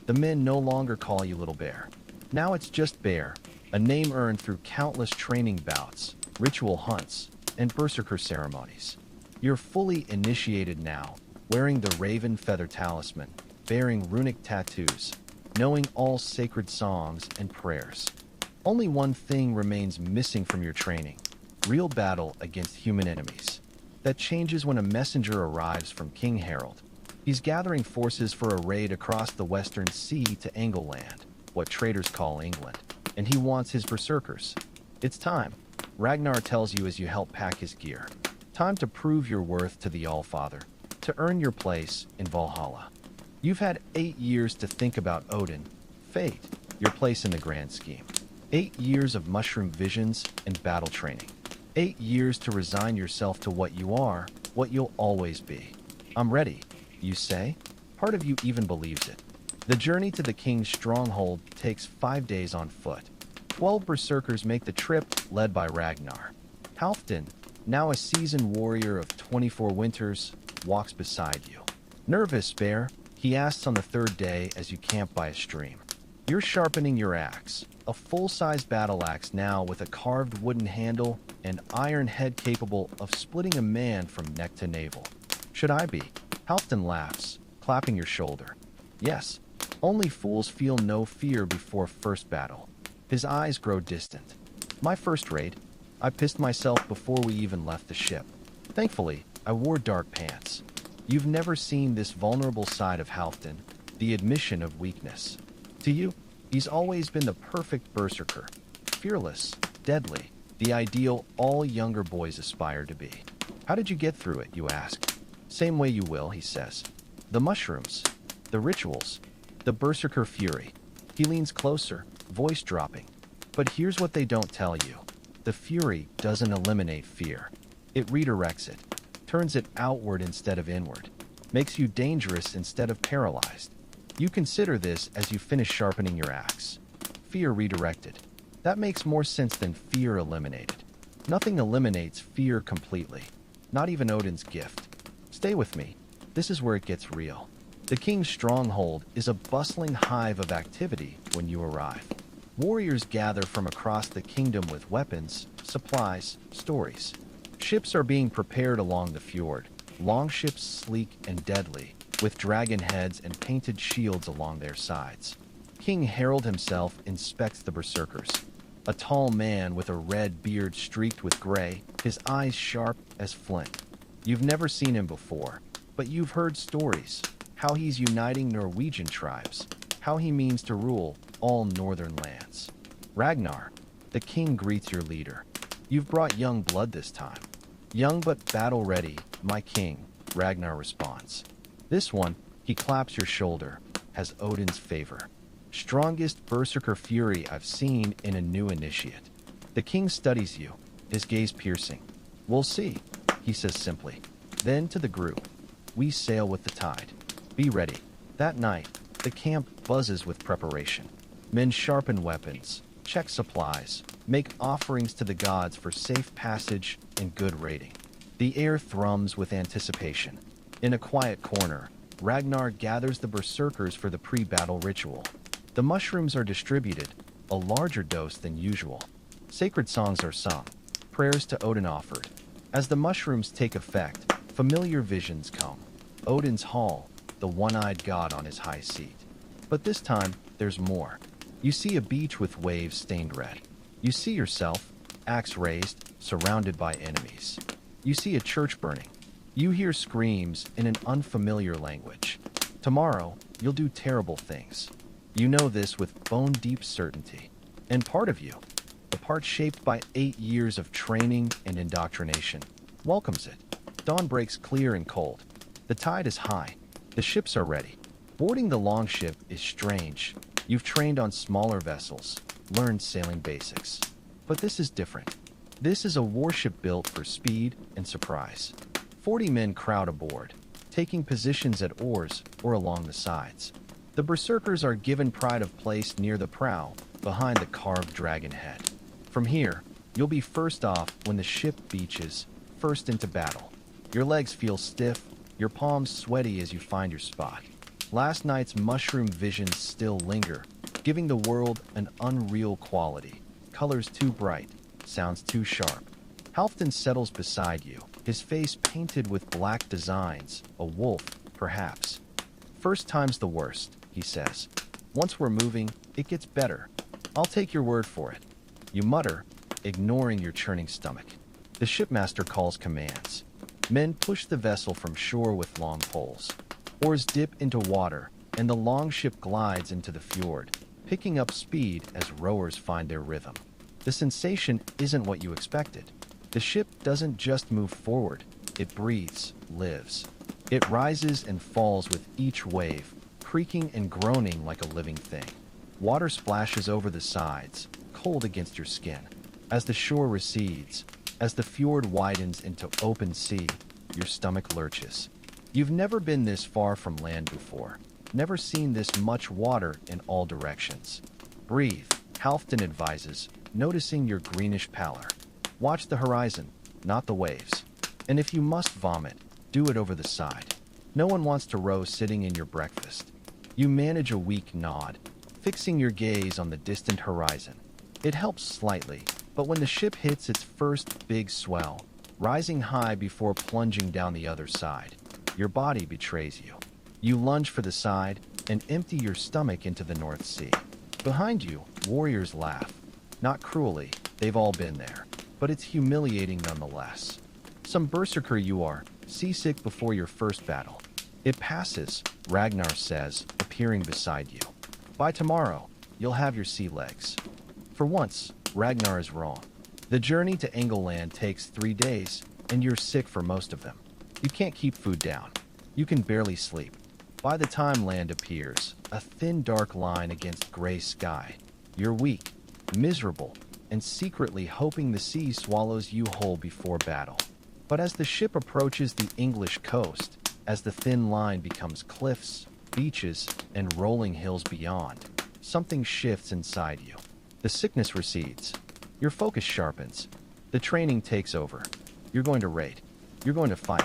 The men no longer call you Little Bear. Now it's just Bear, a name earned through countless training bouts, ritual hunts, and berserker ceremonies. You're fully initiated now, wearing the raven feather talisman, bearing runic tattoos, knowing all sacred songs and prayers. Only one thing remains missing from your training: real battle against human enemies. That changes when a messenger arrives from King Harold. He's gathering forces for a raid across the western sea to Engleland, what traders call England, and he wants his berserkers. It's time, Ragnar tells you as you help pack his gear. Time to prove your worth to the All-Father, to earn your place in Valhalla. You've had 8 years to think about Odin, fate, your place in the grand scheme. 8 years of mushroom visions and battle training. 8 years to resign yourself to what you are, what you'll always be. I'm ready, you say. Part of you even believes it. The journey to the king's stronghold takes 5 days on foot. 12 berserkers make the trip, led by Ragnar. Halfdan, now a seasoned warrior of 24 winters, walks beside you. "Nervous, Bear?" he asks on the 3rd day as you camp by a stream. You're sharpening your axe, a full-size battle axe now with a carved wooden handle and iron head capable of splitting a man from neck to navel. "Should I be?" Halfdan laughs, clapping your shoulder. "Yes, only fools feel no fear before first battle." His eyes grow distant. "My first raid, I pissed myself before we even left the ship. Thankfully, I wore dark pants." You've never seen this vulnerable side of Halfdan, the admission of weakness. To you, he's always been the perfect berserker. Fearless, deadly, the ideal all younger boys aspire to be. "How did you get through it?" you ask. "Same way you will," he says. "The mushrooms, the rituals, the berserker fury." He leans closer, voice dropping. "But here's what they don't tell you. The fury doesn't eliminate fear. It redirects it, turns it outward instead of inward, makes you dangerous instead of paralyzed. You consider this as you finish sharpening your axe. Fear redirected. That makes more sense than fear eliminated. Nothing eliminates fear completely. not even Odin's gift. Stay with me. This is where it gets real. The king's stronghold is a bustling hive of activity when you arrive. Warriors gather from across the kingdom with weapons, supplies, stories. Ships are being prepared along the fjord, longships sleek and deadly, with dragon heads and painted shields along their sides. King Harold himself inspects the berserkers. A tall man with a red beard streaked with gray, his eyes sharp as flint. You've never seen him before, but you've heard stories. How he's uniting Norwegian tribes. How he means to rule all northern lands. Ragnar, the king greets your leader. You've brought young blood this time. Young but battle-ready, my king, Ragnar responds. This one, he claps your shoulder, has Odin's favor. Strongest berserker fury I've seen in a new initiate. The king studies you, his gaze piercing. We'll see, he says simply. Then to the group. We sail with the tide. Be ready. That night, the camp buzzes with preparation. Men sharpen weapons, check supplies, make offerings to the gods for safe passage and good raiding. The air thrums with anticipation. In a quiet corner, Ragnar gathers the berserkers for the pre-battle ritual. The mushrooms are distributed, a larger dose than usual. Sacred songs are sung, prayers to Odin offered. As the mushrooms take effect, familiar visions come. Odin's hall, the one-eyed god on his high seat. But this time, there's more. You see a beach with waves stained red. You see yourself, axe raised, surrounded by enemies. You see a church burning. You hear screams in an unfamiliar language. Tomorrow, you'll do terrible things. You know this with bone-deep certainty. And part of you, the part shaped by 8 years of training and indoctrination, welcomes it. Dawn breaks clear and cold. The tide is high. The ships are ready. Boarding the longship is strange. You've trained on smaller vessels, learned sailing basics. But this is different. This is a warship built for speed and surprise. 40 men crowd aboard, taking positions at oars or along the sides. The berserkers are given pride of place near the prow, behind the carved dragon head. From here, you'll be first off when the ship beaches, first into battle. Your legs feel stiff, your palms sweaty as you find your spot. Last night's mushroom visions still linger, giving the world an unreal quality. Colors too bright, sounds too sharp. Halfdan settles beside you, his face painted with black designs, a wolf, perhaps. First time's the worst, he says. Once we're moving, it gets better. I'll take your word for it. You mutter, ignoring your churning stomach. The shipmaster calls commands. Men push the vessel from shore with long poles. Oars dip into water, and the longship glides into the fjord, picking up speed as rowers find their rhythm. The sensation isn't what you expected. The ship doesn't just move forward, it breathes, lives. It rises and falls with each wave, creaking and groaning like a living thing. Water splashes over the sides, cold against your skin. As the shore recedes, as the fjord widens into open sea, your stomach lurches. You've never been this far from land before, never seen this much water in all directions. Breathe, Halfdan advises, noticing your greenish pallor. Watch the horizon, not the waves. And if you must vomit, do it over the side. No one wants to row sitting in your breakfast. You manage a weak nod, fixing your gaze on the distant horizon. It helps slightly, but when the ship hits its first big swell, rising high before plunging down the other side, your body betrays you. You lunge for the side and empty your stomach into the North Sea. Behind you, warriors laugh. Not cruelly, they've all been there, but it's humiliating nonetheless. Some berserker you are, seasick before your first battle. It passes, Ragnar says, appearing beside you. By tomorrow, you'll have your sea legs. For once, Ragnar is wrong. The journey to Engleland takes 3 days, and you're sick for most of them. You can't keep food down. You can barely sleep. By the time land appears, a thin dark line against gray sky, you're weak, miserable, and secretly hoping the sea swallows you whole before battle. But as the ship approaches the English coast, as the thin line becomes cliffs, beaches, and rolling hills beyond, something shifts inside you. The sickness recedes. Your focus sharpens. The training takes over. You're going to raid. You're going to fight.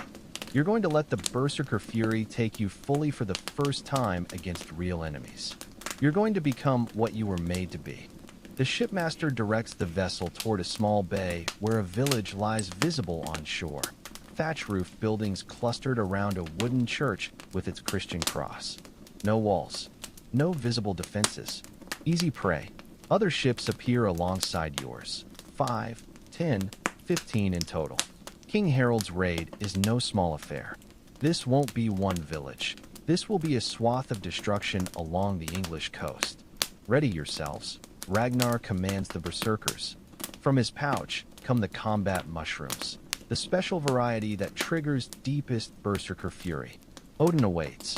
You're going to let the Berserker Fury take you fully for the first time against real enemies. You're going to become what you were made to be. The shipmaster directs the vessel toward a small bay where a village lies visible on shore. Thatch-roofed buildings clustered around a wooden church with its Christian cross. No walls. No visible defenses. Easy prey. Other ships appear alongside yours. 5, 10, 15 in total. King Harold's raid is no small affair. This won't be one village. This will be a swath of destruction along the English coast. Ready yourselves. Ragnar commands the Berserkers. From his pouch come the combat mushrooms, the special variety that triggers deepest Berserker fury. Odin awaits.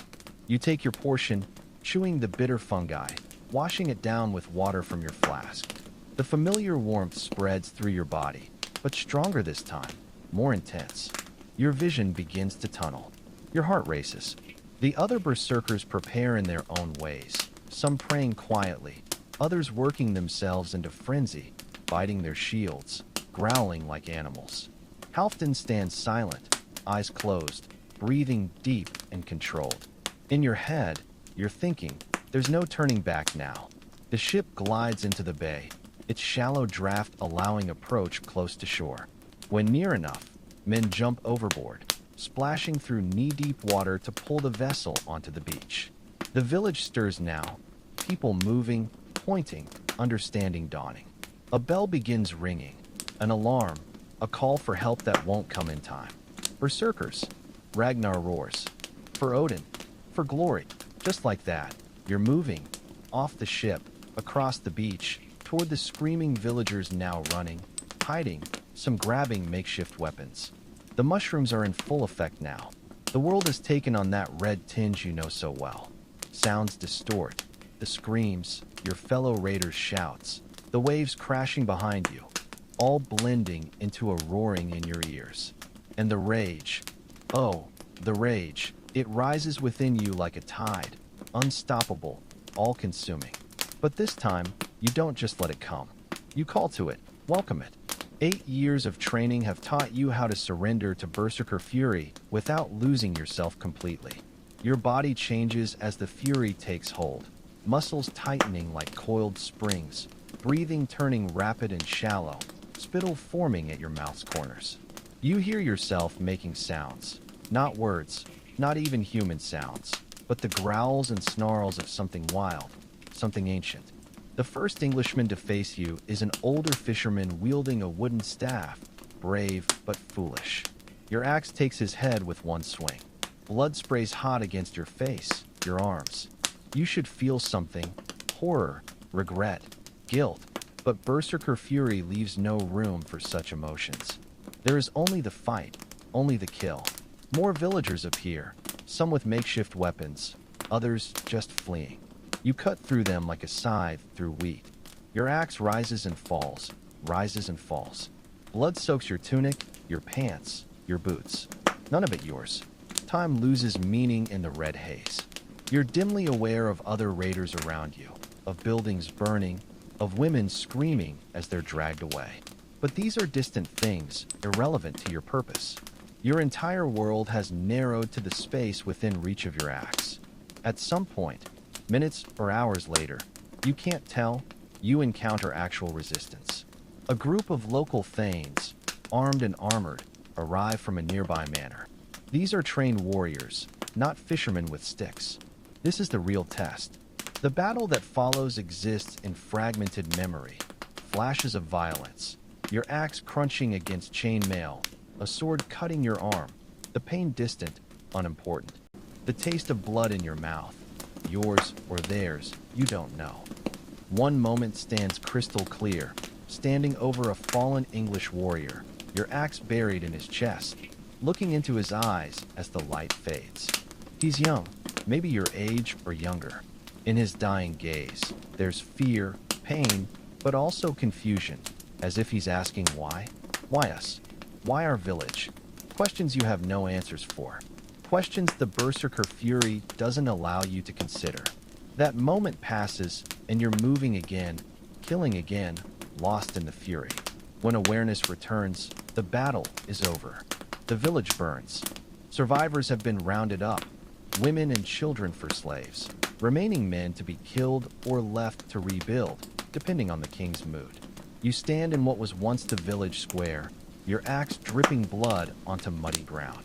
You take your portion, chewing the bitter fungi, washing it down with water from your flask. The familiar warmth spreads through your body, but stronger this time, more intense. Your vision begins to tunnel. Your heart races. The other Berserkers prepare in their own ways, some praying quietly, others working themselves into frenzy, biting their shields, growling like animals. Halfdan stands silent, eyes closed, breathing deep and controlled. In your head, you're thinking, there's no turning back now. The ship glides into the bay, its shallow draft allowing approach close to shore. When near enough, men jump overboard, splashing through knee-deep water to pull the vessel onto the beach. The village stirs now, people moving, pointing, understanding dawning. A bell begins ringing, an alarm, a call for help that won't come in time. Berserkers, Ragnar roars. For Odin, for glory. Just like that, you're moving, off the ship, across the beach, toward the screaming villagers now running, hiding, some grabbing makeshift weapons. The mushrooms are in full effect now. The world has taken on that red tinge you know so well. Sounds distort. The screams, your fellow raiders' shouts, the waves crashing behind you, all blending into a roaring in your ears. And the rage. Oh, the rage. It rises within you like a tide, unstoppable, all-consuming. But this time, you don't just let it come. You call to it, welcome it. 8 years of training have taught you how to surrender to Berserker fury without losing yourself completely. Your body changes as the fury takes hold, muscles tightening like coiled springs, breathing turning rapid and shallow, spittle forming at your mouth's corners. You hear yourself making sounds, not words, not even human sounds, but the growls and snarls of something wild, something ancient. The first Englishman to face you is an older fisherman wielding a wooden staff, brave but foolish. Your axe takes his head with one swing. Blood sprays hot against your face, your arms. You should feel something, horror, regret, guilt, but Berserker fury leaves no room for such emotions. There is only the fight, only the kill. More villagers appear, some with makeshift weapons, others just fleeing. You cut through them like a scythe through wheat. Your axe rises and falls, rises and falls. Blood soaks your tunic, your pants, your boots. None of it yours. Time loses meaning in the red haze. You're dimly aware of other raiders around you, of buildings burning, of women screaming as they're dragged away. But these are distant things, irrelevant to your purpose. Your entire world has narrowed to the space within reach of your axe. At some point, minutes or hours later, you can't tell, you encounter actual resistance. A group of local thanes, armed and armored, arrive from a nearby manor. These are trained warriors, not fishermen with sticks. This is the real test. The battle that follows exists in fragmented memory, flashes of violence, your axe crunching against chain mail, a sword cutting your arm, the pain distant, unimportant. The taste of blood in your mouth, yours or theirs, you don't know. One moment stands crystal clear, standing over a fallen English warrior, your axe buried in his chest, looking into his eyes as the light fades. He's young, maybe your age or younger. In his dying gaze, there's fear, pain, but also confusion, as if he's asking why? Why us? Why our village? Questions you have no answers for. Questions the Berserker fury doesn't allow you to consider. That moment passes, and you're moving again, killing again, lost in the fury. When awareness returns, the battle is over. The village burns. Survivors have been rounded up, women and children for slaves, remaining men to be killed or left to rebuild, depending on the king's mood. You stand in what was once the village square, your axe dripping blood onto muddy ground.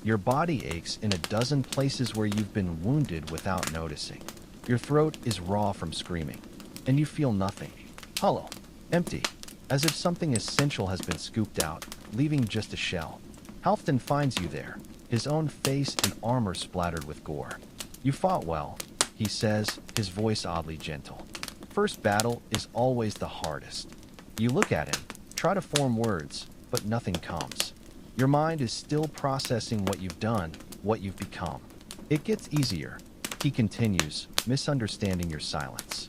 Your body aches in a dozen places where you've been wounded without noticing. Your throat is raw from screaming, and you feel nothing. Hollow, empty, as if something essential has been scooped out, leaving just a shell. Halfdan finds you there, his own face and armor splattered with gore. You fought well, he says, his voice oddly gentle. First battle is always the hardest. You look at him, try to form words, but nothing comes. Your mind is still processing what you've done, what you've become. It gets easier, he continues, misunderstanding your silence.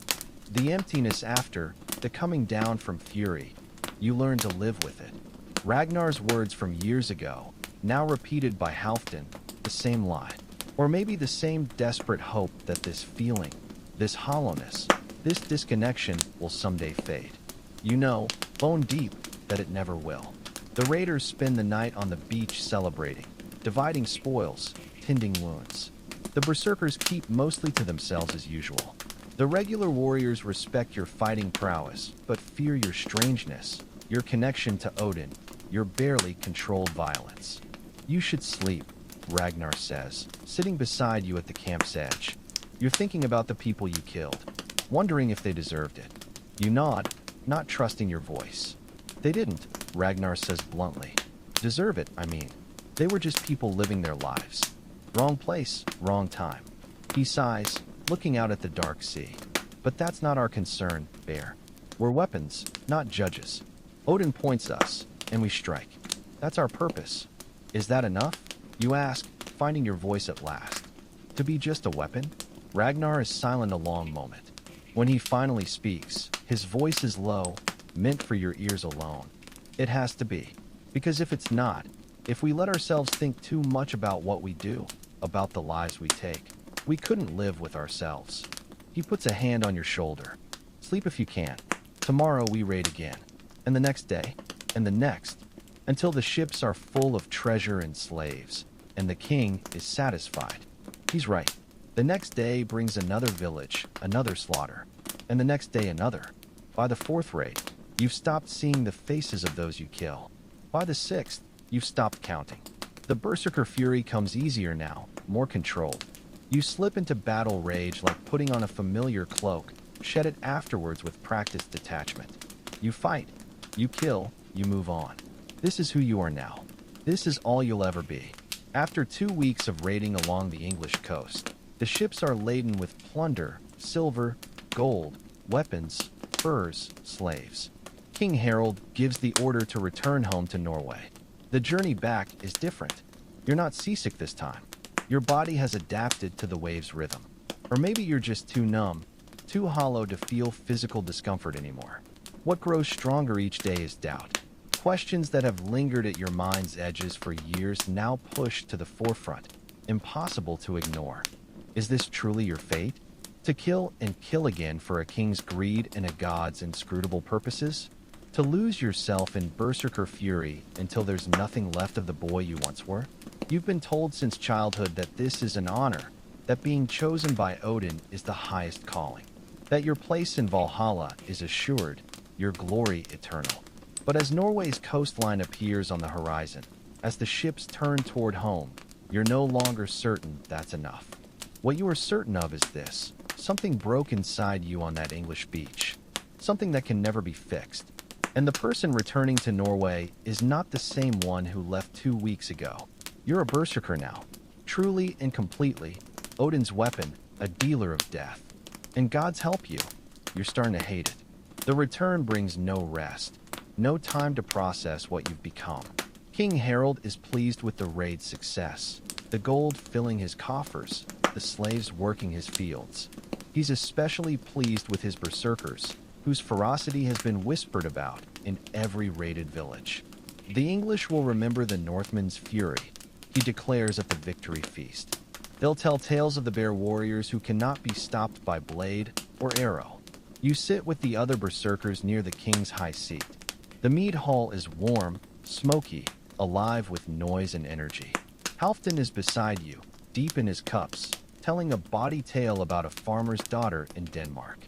The emptiness after, the coming down from fury, you learn to live with it. Ragnar's words from years ago, now repeated by Halfdan, the same lie. Or maybe the same desperate hope that this feeling, this hollowness, this disconnection will someday fade. You know, bone deep, that it never will. The raiders spend the night on the beach celebrating, dividing spoils, tending wounds. The berserkers keep mostly to themselves as usual. The regular warriors respect your fighting prowess, but fear your strangeness, your connection to Odin, your barely controlled violence. You should sleep, Ragnar says, sitting beside you at the camp's edge. You're thinking about the people you killed, wondering if they deserved it. You nod, not trusting your voice. They didn't, Ragnar says bluntly. Deserve it, I mean. They were just people living their lives. Wrong place, wrong time. He sighs, looking out at the dark sea. But that's not our concern, Bear. We're weapons, not judges. Odin points us, and we strike. That's our purpose. Is that enough? You ask, finding your voice at last. To be just a weapon? Ragnar is silent a long moment. When he finally speaks, his voice is low, meant for your ears alone. It has to be. Because if it's not, if we let ourselves think too much about what we do, about the lives we take, we couldn't live with ourselves. He puts a hand on your shoulder. Sleep if you can. Tomorrow we raid again. And the next day. And the next. Until the ships are full of treasure and slaves. And the king is satisfied. He's right. The next day brings another village, another slaughter. And the next day another. By the fourth raid, you've stopped seeing the faces of those you kill. By the sixth, you've stopped counting. The Berserker fury comes easier now, more controlled. You slip into battle rage like putting on a familiar cloak, shed it afterwards with practiced detachment. You fight, you kill, you move on. This is who you are now. This is all you'll ever be. After 2 weeks of raiding along the English coast, the ships are laden with plunder, silver, gold, weapons, furs, slaves. King Harald gives the order to return home to Norway. The journey back is different. You're not seasick this time. Your body has adapted to the wave's rhythm. Or maybe you're just too numb, too hollow to feel physical discomfort anymore. What grows stronger each day is doubt. Questions that have lingered at your mind's edges for years now push to the forefront, impossible to ignore. Is this truly your fate? To kill and kill again for a king's greed and a god's inscrutable purposes? To lose yourself in berserker fury until there's nothing left of the boy you once were? You've been told since childhood that this is an honor, that being chosen by Odin is the highest calling, that your place in Valhalla is assured, your glory eternal. But as Norway's coastline appears on the horizon, as the ships turn toward home, you're no longer certain that's enough. What you are certain of is this: something broke inside you on that English beach, something that can never be fixed. And the person returning to Norway is not the same one who left 2 weeks ago. You're a berserker now, truly and completely, Odin's weapon, a dealer of death. And God's help you, you're starting to hate it. The return brings no rest, no time to process what you've become. King Harald is pleased with the raid's success, the gold filling his coffers, the slaves working his fields. He's especially pleased with his berserkers, whose ferocity has been whispered about in every raided village. The English will remember the Northmen's fury, he declares at the victory feast. They'll tell tales of the bear warriors who cannot be stopped by blade or arrow. You sit with the other berserkers near the king's high seat. The mead hall is warm, smoky, alive with noise and energy. Halfdan is beside you, deep in his cups, telling a bawdy tale about a farmer's daughter in Denmark.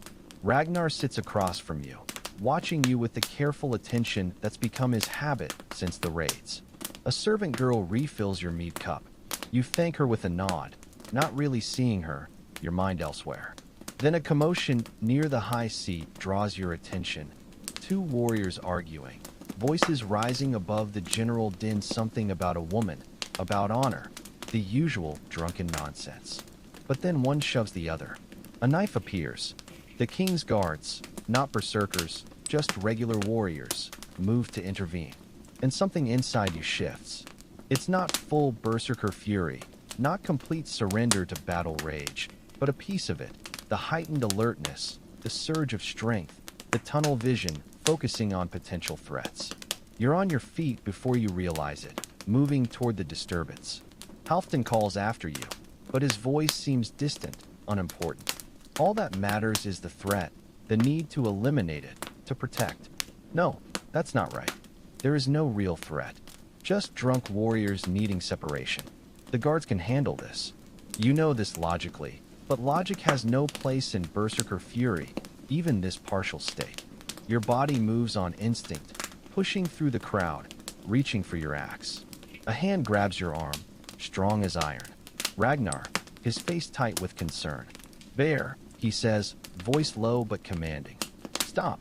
Ragnar sits across from you, watching you with the careful attention that's become his habit since the raids. A servant girl refills your mead cup. You thank her with a nod, not really seeing her, your mind elsewhere. Then a commotion near the high seat draws your attention. Two warriors arguing, voices rising above the general din, something about a woman, about honor, the usual drunken nonsense. But then one shoves the other. A knife appears. The king's guards, not berserkers, just regular warriors, move to intervene. And something inside you shifts. It's not full berserker fury, not complete surrender to battle rage, but a piece of it, the heightened alertness, the surge of strength, the tunnel vision focusing on potential threats. You're on your feet before you realize it, moving toward the disturbance. Halfdan calls after you, but his voice seems distant, unimportant. All that matters is the threat, the need to eliminate it, to protect. No, that's not right. There is no real threat. Just drunk warriors needing separation. The guards can handle this. You know this logically, but logic has no place in berserker fury, even this partial state. Your body moves on instinct, pushing through the crowd, reaching for your axe. A hand grabs your arm, strong as iron. Ragnar, his face tight with concern. "Bear," he says, voice low but commanding. "Stop.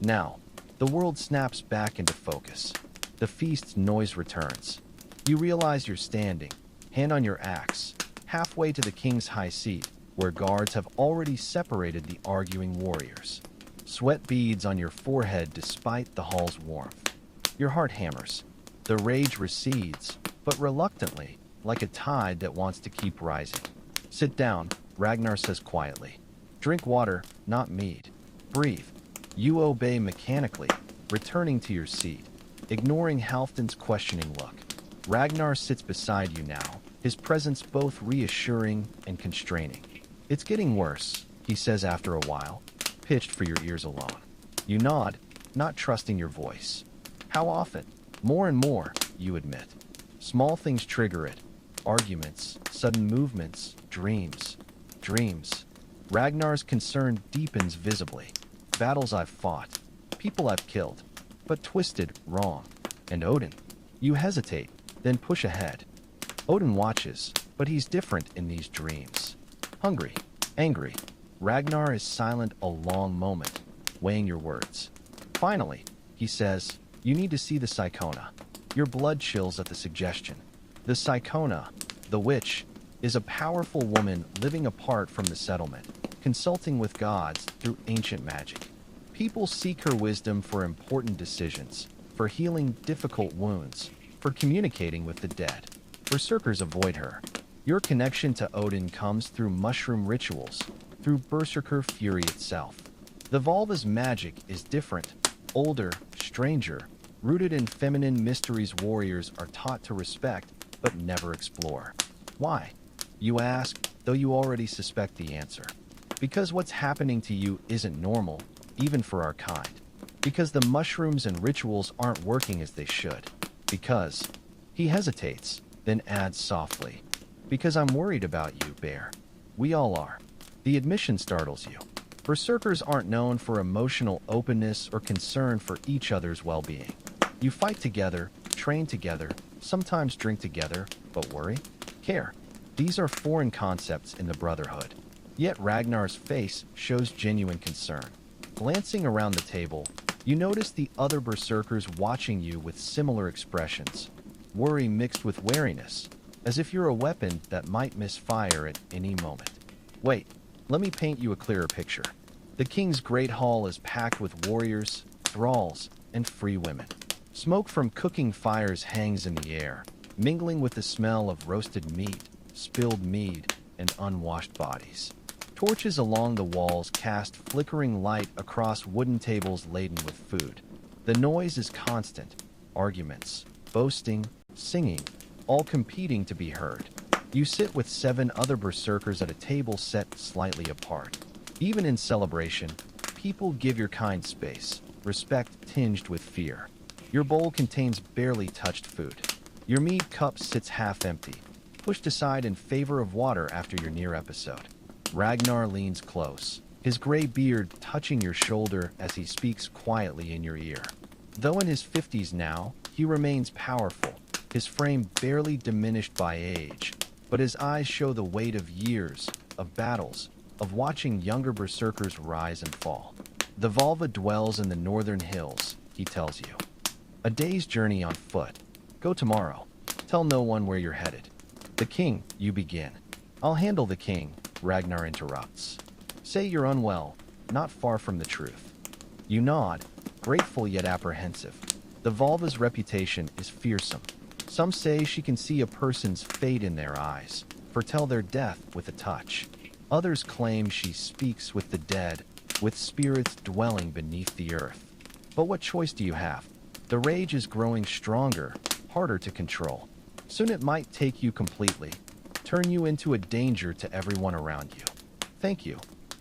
Now." The world snaps back into focus. The feast's noise returns. You realize you're standing, hand on your axe, halfway to the king's high seat, where guards have already separated the arguing warriors. Sweat beads on your forehead despite the hall's warmth. Your heart hammers. The rage recedes, but reluctantly, like a tide that wants to keep rising. "Sit down," Ragnar says quietly. "Drink water, not mead. Breathe." You obey mechanically, returning to your seat, ignoring Halfdan's questioning look. Ragnar sits beside you now, his presence both reassuring and constraining. "It's getting worse," he says after a while, pitched for your ears alone. You nod, not trusting your voice. "How often?" "More and more," you admit. Small things trigger it. Arguments, sudden movements, dreams. Dreams. Ragnar's concern deepens visibly. "Battles I've fought. People I've killed. But twisted, wrong. And Odin." You hesitate, then push ahead. Odin watches, but he's different in these dreams. Hungry. Angry. Ragnar is silent a long moment, weighing your words. Finally, he says, "You need to see the Psychona." Your blood chills at the suggestion. The Psychona, the witch, is a powerful woman living apart from the settlement, consulting with gods through ancient magic. People seek her wisdom for important decisions, for healing difficult wounds, for communicating with the dead. Berserkers avoid her. Your connection to Odin comes through mushroom rituals, through berserker fury itself. The Volva's magic is different, older, stranger, rooted in feminine mysteries warriors are taught to respect, but never explore. Why? You ask, though you already suspect the answer. Because what's happening to you isn't normal, even for our kind. Because the mushrooms and rituals aren't working as they should. Because... He hesitates, then adds softly. "Because I'm worried about you, Bear. We all are." The admission startles you. Berserkers aren't known for emotional openness or concern for each other's well-being. You fight together, train together, sometimes drink together, but worry? Care. These are foreign concepts in the Brotherhood. Yet Ragnar's face shows genuine concern. Glancing around the table, you notice the other berserkers watching you with similar expressions. Worry mixed with wariness, as if you're a weapon that might misfire at any moment. Wait, let me paint you a clearer picture. The king's great hall is packed with warriors, thralls, and free women. Smoke from cooking fires hangs in the air, mingling with the smell of roasted meat, spilled mead, and unwashed bodies. Torches along the walls cast flickering light across wooden tables laden with food. The noise is constant. Arguments, boasting, singing, all competing to be heard. You sit with 7 other berserkers at a table set slightly apart. Even in celebration, people give your kind space, respect tinged with fear. Your bowl contains barely touched food. Your mead cup sits half empty, pushed aside in favor of water after your near episode. Ragnar leans close, his gray beard touching your shoulder as he speaks quietly in your ear. Though in his 50s now, he remains powerful, his frame barely diminished by age, but his eyes show the weight of years, of battles, of watching younger berserkers rise and fall. The Volva dwells in the northern hills, he tells you. A day's journey on foot. Go tomorrow. Tell no one where you're headed. The king, you begin. I'll handle the king, Ragnar interrupts. Say you're unwell, not far from the truth. You nod, grateful yet apprehensive. The Volva's reputation is fearsome. Some say she can see a person's fate in their eyes, foretell their death with a touch. Others claim she speaks with the dead, with spirits dwelling beneath the earth. But what choice do you have? The rage is growing stronger, harder to control. Soon it might take you completely, turn you into a danger to everyone around you. Thank you,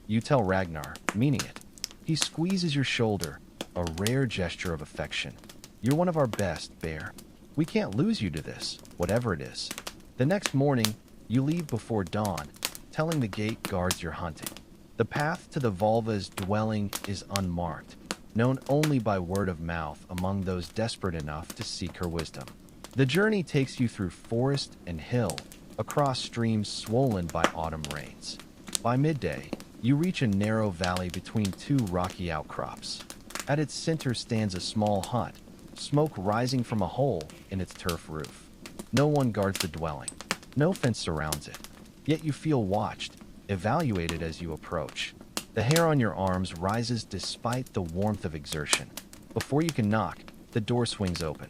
you tell Ragnar, meaning it. He squeezes your shoulder, a rare gesture of affection. You're one of our best, Bear. We can't lose you to this, whatever it is. The next morning, you leave before dawn, telling the gate guards you're hunting. The path to the Volva's dwelling is unmarked, known only by word of mouth among those desperate enough to seek her wisdom. The journey takes you through forest and hill, across streams swollen by autumn rains. By midday, you reach a narrow valley between two rocky outcrops. At its center stands a small hut, smoke rising from a hole in its turf roof. No one guards the dwelling. No fence surrounds it. Yet you feel watched, evaluated as you approach. The hair on your arms rises despite the warmth of exertion. Before you can knock, the door swings open.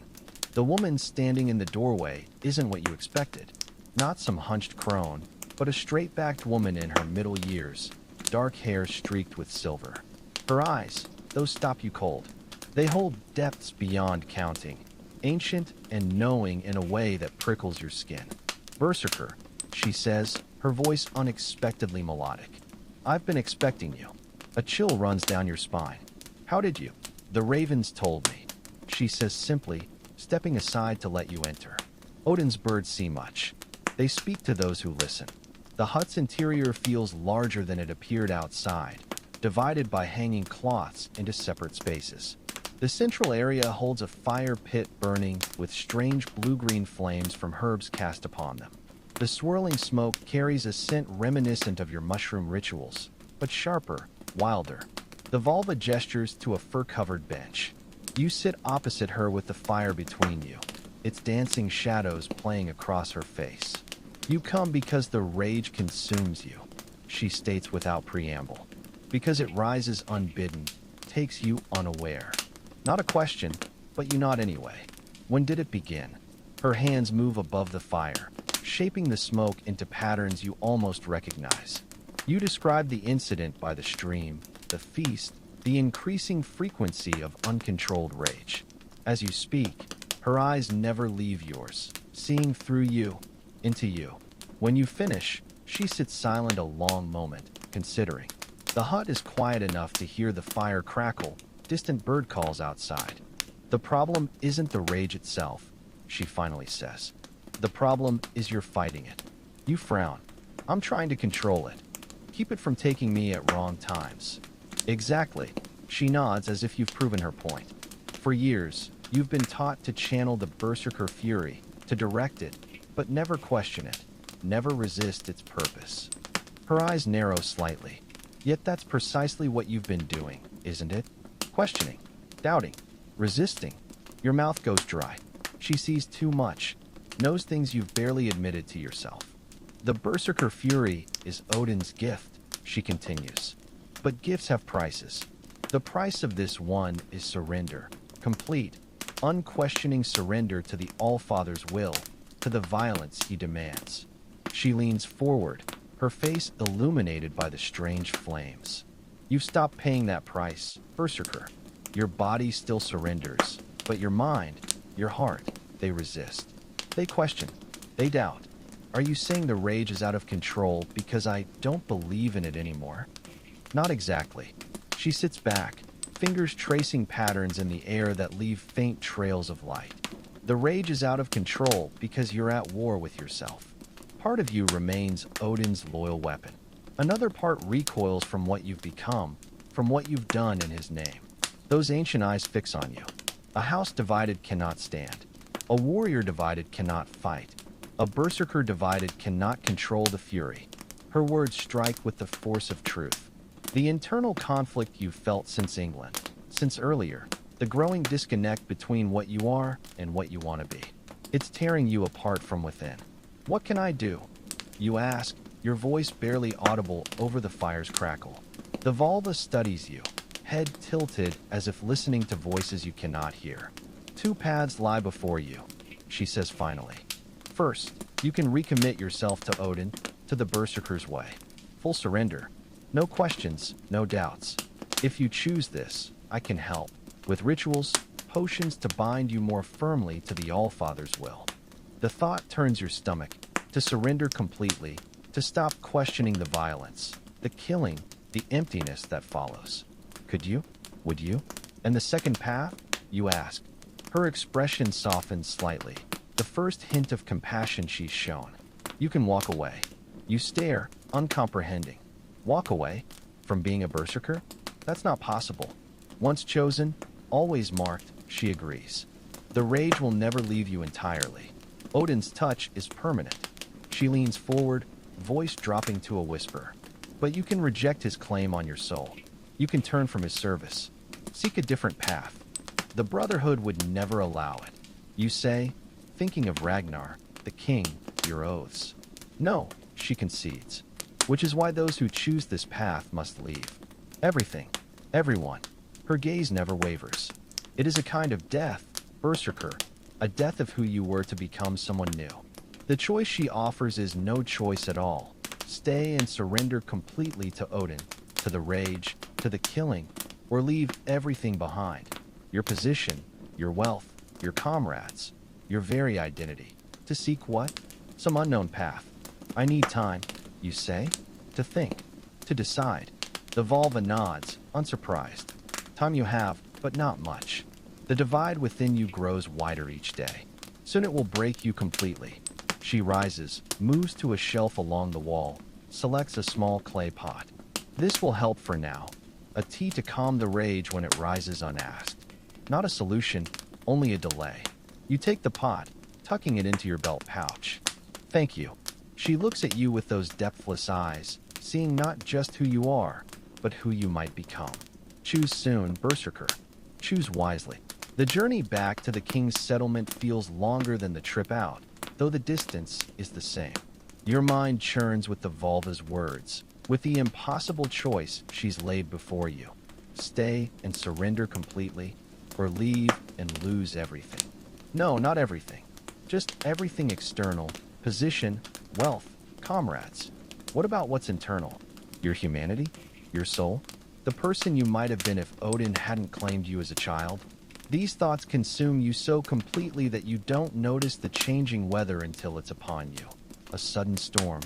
The woman standing in the doorway isn't what you expected. Not some hunched crone, but a straight-backed woman in her middle years, dark hair streaked with silver. Her eyes, those stop you cold. They hold depths beyond counting, ancient and knowing in a way that prickles your skin. Berserker, she says, her voice unexpectedly melodic. I've been expecting you. A chill runs down your spine. How did you? The ravens told me, she says simply, stepping aside to let you enter. Odin's birds see much. They speak to those who listen. The hut's interior feels larger than it appeared outside, divided by hanging cloths into separate spaces. The central area holds a fire pit burning with strange blue-green flames from herbs cast upon them. The swirling smoke carries a scent reminiscent of your mushroom rituals, but sharper, wilder. The Volva gestures to a fur-covered bench. You sit opposite her with the fire between you, its dancing shadows playing across her face. You come because the rage consumes you, she states without preamble. Because it rises unbidden, takes you unaware. Not a question, but you nod anyway. When did it begin? Her hands move above the fire, shaping the smoke into patterns you almost recognize. You describe the incident by the stream, the feast, the increasing frequency of uncontrolled rage. As you speak, her eyes never leave yours, seeing through you, into you. When you finish, she sits silent a long moment, considering. The hut is quiet enough to hear the fire crackle, distant bird calls outside. The problem isn't the rage itself, she finally says. The problem is you're fighting it. You frown. I'm trying to control it. Keep it from taking me at wrong times. Exactly. She nods as if you've proven her point. For years, you've been taught to channel the Berserker fury, to direct it, but never question it, never resist its purpose. Her eyes narrow slightly. Yet that's precisely what you've been doing, isn't it? Questioning, doubting, resisting. Your mouth goes dry. She sees too much, knows things you've barely admitted to yourself. The Berserker fury is Odin's gift, she continues. But gifts have prices. The price of this one is surrender, complete, unquestioning surrender to the All-Father's will, to the violence he demands. She leans forward, her face illuminated by the strange flames. You've stopped paying that price, Berserker. Your body still surrenders, but your mind, your heart, they resist. They question, they doubt. Are you saying the rage is out of control because I don't believe in it anymore? Not exactly. She sits back, fingers tracing patterns in the air that leave faint trails of light. The rage is out of control because you're at war with yourself. Part of you remains Odin's loyal weapon. Another part recoils from what you've become, from what you've done in his name. Those ancient eyes fix on you. A house divided cannot stand. A warrior divided cannot fight. A berserker divided cannot control the fury. Her words strike with the force of truth. The internal conflict you've felt since England, since earlier, the growing disconnect between what you are and what you want to be. It's tearing you apart from within. What can I do? You ask, your voice barely audible over the fire's crackle. The Volva studies you, head tilted as if listening to voices you cannot hear. Two paths lie before you, she says finally. First, you can recommit yourself to Odin, to the Berserker's way. Full surrender. No questions, no doubts. If you choose this, I can help. With rituals, potions to bind you more firmly to the Allfather's will. The thought turns your stomach, to surrender completely, to stop questioning the violence, the killing, the emptiness that follows. Could you? Would you? And the second path? You ask. Her expression softens slightly, the first hint of compassion she's shown. You can walk away. You stare, uncomprehending. Walk away? From being a berserker? That's not possible. Once chosen, always marked, she agrees. The rage will never leave you entirely. Odin's touch is permanent. She leans forward, voice dropping to a whisper. But you can reject his claim on your soul. You can turn from his service. Seek a different path. The Brotherhood would never allow it. You say, thinking of Ragnar, the king, your oaths. No, she concedes. Which is why those who choose this path must leave. Everything. Everyone. Her gaze never wavers. It is a kind of death, Berserker, a death of who you were to become someone new. The choice she offers is no choice at all. Stay and surrender completely to Odin, to the rage, to the killing, or leave everything behind. Your position, your wealth, your comrades, your very identity. To seek what? Some unknown path. I need time, you say? To think, to decide. The Volva nods, unsurprised. Time you have, but not much. The divide within you grows wider each day. Soon it will break you completely. She rises, moves to a shelf along the wall, selects a small clay pot. This will help for now. A tea to calm the rage when it rises unasked. Not a solution, only a delay. You take the pot, tucking it into your belt pouch. Thank you. She looks at you with those depthless eyes, seeing not just who you are, but who you might become. Choose soon, Berserker. Choose wisely. The journey back to the king's settlement feels longer than the trip out, though the distance is the same. Your mind churns with the Volva's words, with the impossible choice she's laid before you. Stay and surrender completely, or leave and lose everything. No, not everything. Just everything external, position, wealth, comrades. What about what's internal? Your humanity? Your soul? The person you might have been if Odin hadn't claimed you as a child? These thoughts consume you so completely that you don't notice the changing weather until it's upon you. A sudden storm,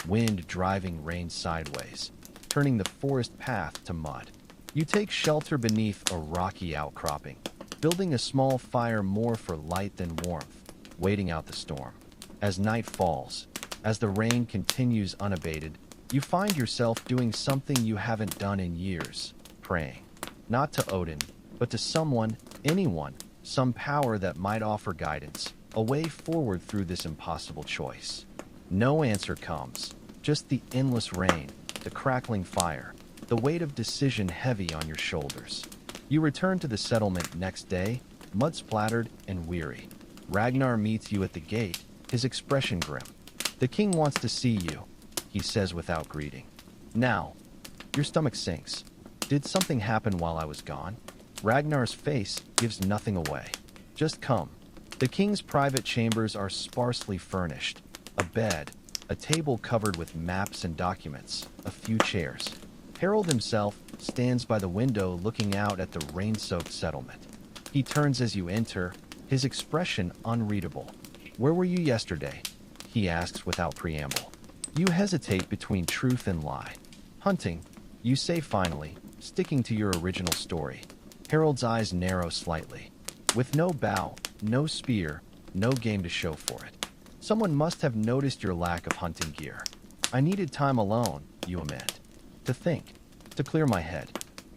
wind driving rain sideways, turning the forest path to mud. You take shelter beneath a rocky outcropping, building a small fire more for light than warmth, waiting out the storm. As night falls, as the rain continues unabated, you find yourself doing something you haven't done in years, praying. Not to Odin, but to someone, anyone, some power that might offer guidance, a way forward through this impossible choice. No answer comes, just the endless rain, the crackling fire, the weight of decision heavy on your shoulders. You return to the settlement next day, mud-splattered and weary. Ragnar meets you at the gate, his expression grim. The king wants to see you, he says without greeting. Now, your stomach sinks. Did something happen while I was gone? Ragnar's face gives nothing away. Just come. The king's private chambers are sparsely furnished. A bed, a table covered with maps and documents, a few chairs. Harold himself stands by the window looking out at the rain-soaked settlement. He turns as you enter, his expression unreadable. Where were you yesterday? He asks without preamble. You hesitate between truth and lie. Hunting, you say finally, sticking to your original story. Harold's eyes narrow slightly. With no bow, no spear, no game to show for it. Someone must have noticed your lack of hunting gear. I needed time alone, you admit. To think, to clear my head.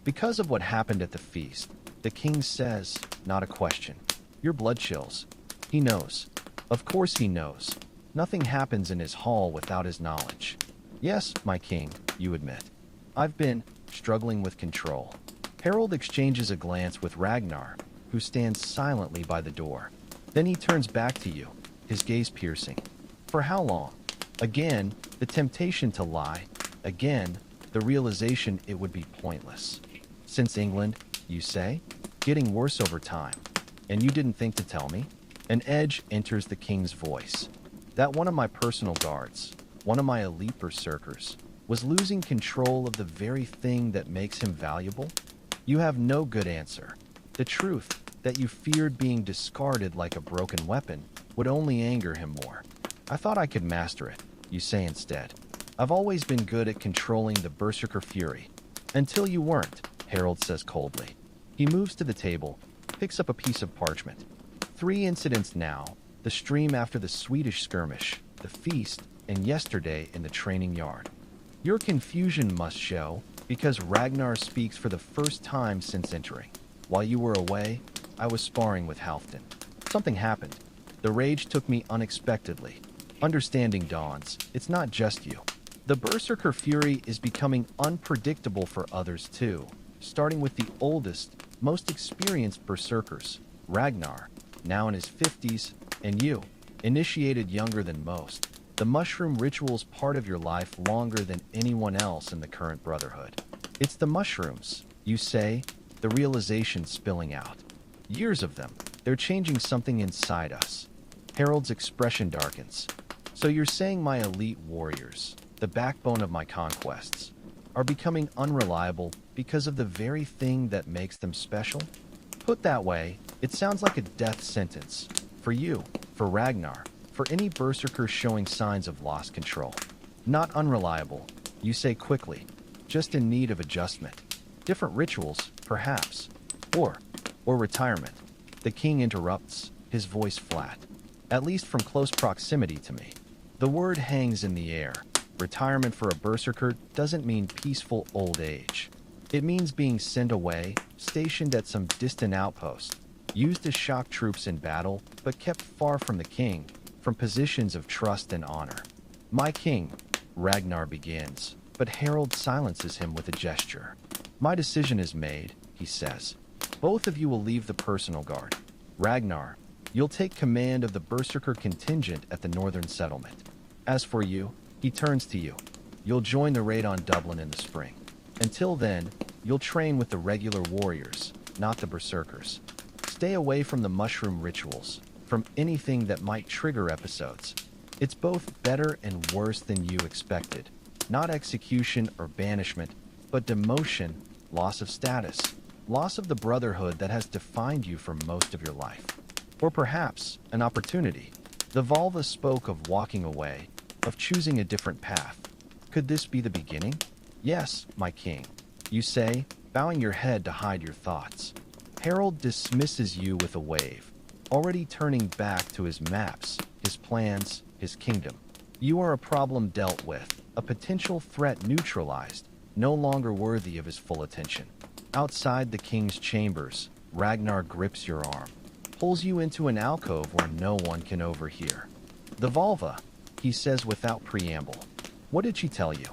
Because of what happened at the feast, the king says, not a question. Your blood chills. He knows. Of course he knows. Nothing happens in his hall without his knowledge. Yes, my king, you admit. I've been struggling with control. Harold exchanges a glance with Ragnar, who stands silently by the door. Then he turns back to you, his gaze piercing. For how long? Again, the temptation to lie. Again, the realization it would be pointless. Since England, you say? Getting worse over time. And you didn't think to tell me? An edge enters the king's voice. That one of my personal guards, one of my elite berserkers, was losing control of the very thing that makes him valuable? You have no good answer. The truth, that you feared being discarded like a broken weapon, would only anger him more. I thought I could master it, you say instead. I've always been good at controlling the Berserker fury. Until you weren't, Harold says coldly. He moves to the table, picks up a piece of parchment. 3 incidents now, the stream after the Swedish skirmish, the feast, and yesterday in the training yard. Your confusion must show, because Ragnar speaks for the first time since entering. While you were away, I was sparring with Halfdan. Something happened. The rage took me unexpectedly. Understanding dawns, it's not just you. The Berserker fury is becoming unpredictable for others too, starting with the oldest, most experienced Berserkers, Ragnar, now in his 50s, and you, initiated younger than most. The mushroom ritual's part of your life longer than anyone else in the current Brotherhood. It's the mushrooms, you say, the realization spilling out. Years of them, they're changing something inside us. Harold's expression darkens. So you're saying my elite warriors, the backbone of my conquests, are becoming unreliable because of the very thing that makes them special? Put that way, it sounds like a death sentence. For you, for Ragnar, for any Berserker showing signs of lost control. Not unreliable, you say quickly, just in need of adjustment. Different rituals, perhaps. Or retirement. The king interrupts, his voice flat. At least from close proximity to me. The word hangs in the air. Retirement for a Berserker doesn't mean peaceful old age. It means being sent away, stationed at some distant outpost, used as shock troops in battle, but kept far from the king, from positions of trust and honor. My king, Ragnar begins, but Harold silences him with a gesture. My decision is made, he says. Both of you will leave the personal guard. Ragnar, you'll take command of the Berserker contingent at the northern settlement. As for you, he turns to you. You'll join the raid on Dublin in the spring. Until then, you'll train with the regular warriors, not the Berserkers. Stay away from the mushroom rituals, from anything that might trigger episodes. It's both better and worse than you expected. Not execution or banishment, but demotion, loss of status, loss of the Brotherhood that has defined you for most of your life. Or perhaps an opportunity. The Volva spoke of walking away, of choosing a different path. Could this be the beginning? Yes, my king, you say, bowing your head to hide your thoughts. Harold dismisses you with a wave, already turning back to his maps, his plans, his kingdom. You are a problem dealt with, a potential threat neutralized, no longer worthy of his full attention. Outside the king's chambers, Ragnar grips your arm, pulls you into an alcove where no one can overhear. The Volva, he says without preamble. What did she tell you?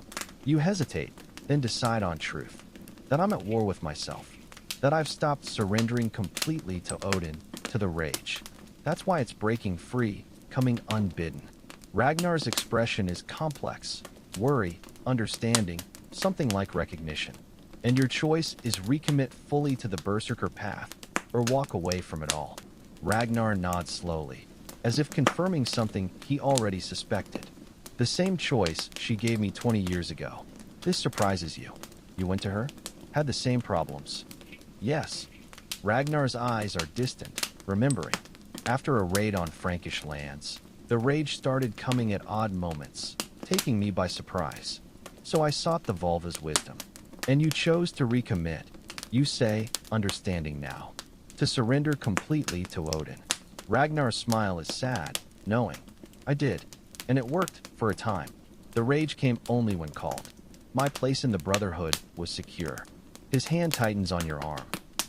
You hesitate, then decide on truth. That I'm at war with myself. That I've stopped surrendering completely to Odin, to the rage. That's why it's breaking free, coming unbidden. Ragnar's expression is complex. Worry, understanding, something like recognition. And your choice is recommit fully to the Berserker path, or walk away from it all. Ragnar nods slowly, as if confirming something he already suspected. The same choice she gave me 20 years ago. This surprises you. You went to her? Had the same problems? Yes. Ragnar's eyes are distant, remembering. After a raid on Frankish lands, the rage started coming at odd moments, taking me by surprise. So I sought the Volva's wisdom. And you chose to recommit, you say, understanding now. To surrender completely to Odin. Ragnar's smile is sad, knowing. I did, and it worked for a time. The rage came only when called. My place in the Brotherhood was secure. His hand tightens on your arm.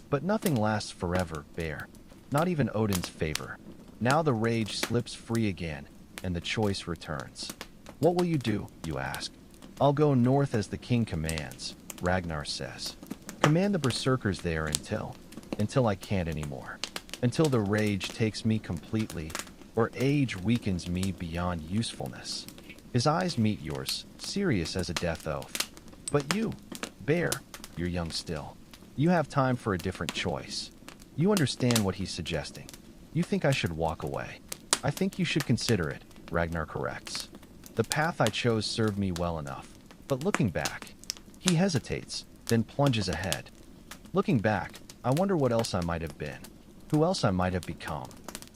But nothing lasts forever, Bear. Not even Odin's favor. Now the rage slips free again, and the choice returns. What will you do, you ask? I'll go north as the king commands, Ragnar says. Command the Berserkers there until I can't anymore. Until the rage takes me completely, or age weakens me beyond usefulness. His eyes meet yours, serious as a death oath. But you, Bear, you're young still. You have time for a different choice. You understand what he's suggesting. You think I should walk away. I think you should consider it, Ragnar corrects. The path I chose served me well enough. But looking back, he hesitates, then plunges ahead. Looking back, I wonder what else I might have been. Who else I might have become.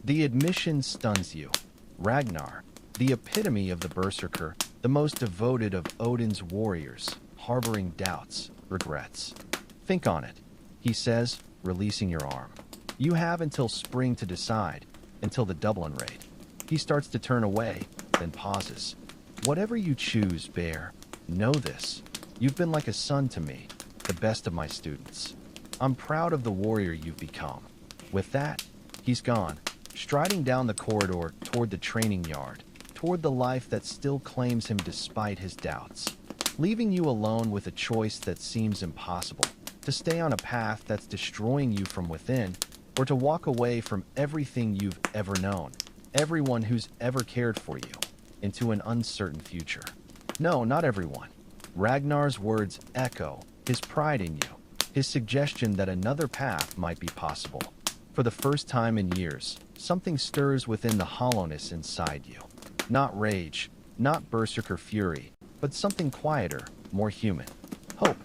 The admission stuns you. Ragnar, the epitome of the Berserker, the most devoted of Odin's warriors, harboring doubts, regrets. Think on it, he says, releasing your arm. You have until spring to decide, until the Dublin raid. He starts to turn away, then pauses. Whatever you choose, Bear, know this. You've been like a son to me, the best of my students. I'm proud of the warrior you've become. With that, he's gone, striding down the corridor toward the training yard, toward the life that still claims him despite his doubts, leaving you alone with a choice that seems impossible, to stay on a path that's destroying you from within, or to walk away from everything you've ever known, everyone who's ever cared for you, into an uncertain future. No, not everyone. Ragnar's words echo his pride in you, his suggestion that another path might be possible. For the first time in years, something stirs within the hollowness inside you. Not rage, not berserker fury, but something quieter, more human. Hope.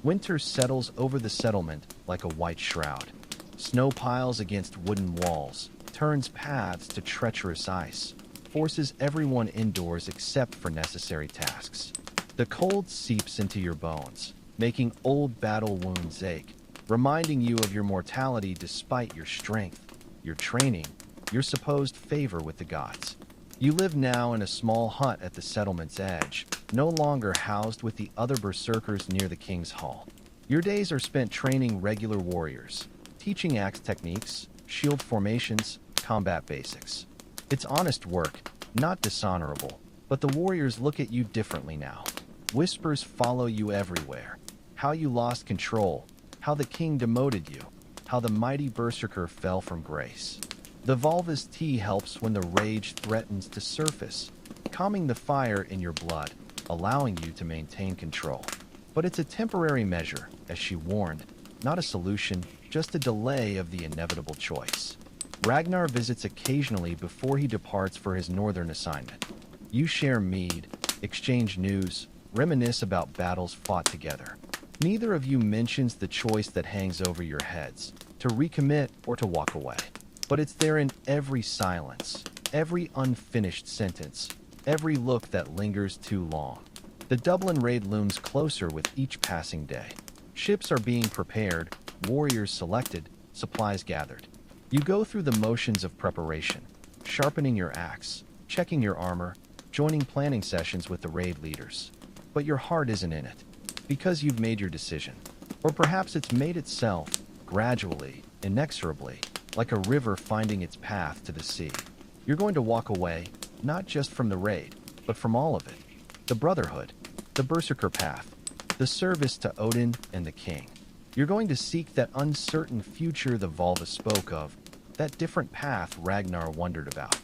Winter settles over the settlement like a white shroud. Snow piles against wooden walls, turns paths to treacherous ice, forces everyone indoors except for necessary tasks. The cold seeps into your bones, making old battle wounds ache, reminding you of your mortality despite your strength, your training, your supposed favor with the gods. You live now in a small hut at the settlement's edge, no longer housed with the other berserkers near the king's hall. Your days are spent training regular warriors, teaching axe techniques, shield formations, combat basics. It's honest work, not dishonorable, but the warriors look at you differently now. Whispers follow you everywhere. How you lost control, how the king demoted you, how the mighty berserker fell from grace. The Volva's tea helps when the rage threatens to surface, calming the fire in your blood, allowing you to maintain control. But it's a temporary measure, as she warned, not a solution, just a delay of the inevitable choice. Ragnar visits occasionally before he departs for his northern assignment. You share mead, exchange news, reminisce about battles fought together. Neither of you mentions the choice that hangs over your heads, to recommit or to walk away. But it's there in every silence, every unfinished sentence, every look that lingers too long. The Dublin raid looms closer with each passing day. Ships are being prepared, warriors selected, supplies gathered. You go through the motions of preparation, sharpening your axe, checking your armor, joining planning sessions with the raid leaders. But your heart isn't in it, because you've made your decision. Or perhaps it's made itself, gradually, inexorably, like a river finding its path to the sea. You're going to walk away, not just from the raid, but from all of it. The Brotherhood, the Berserker path, the service to Odin and the king. You're going to seek that uncertain future the Volva spoke of, that different path Ragnar wondered about.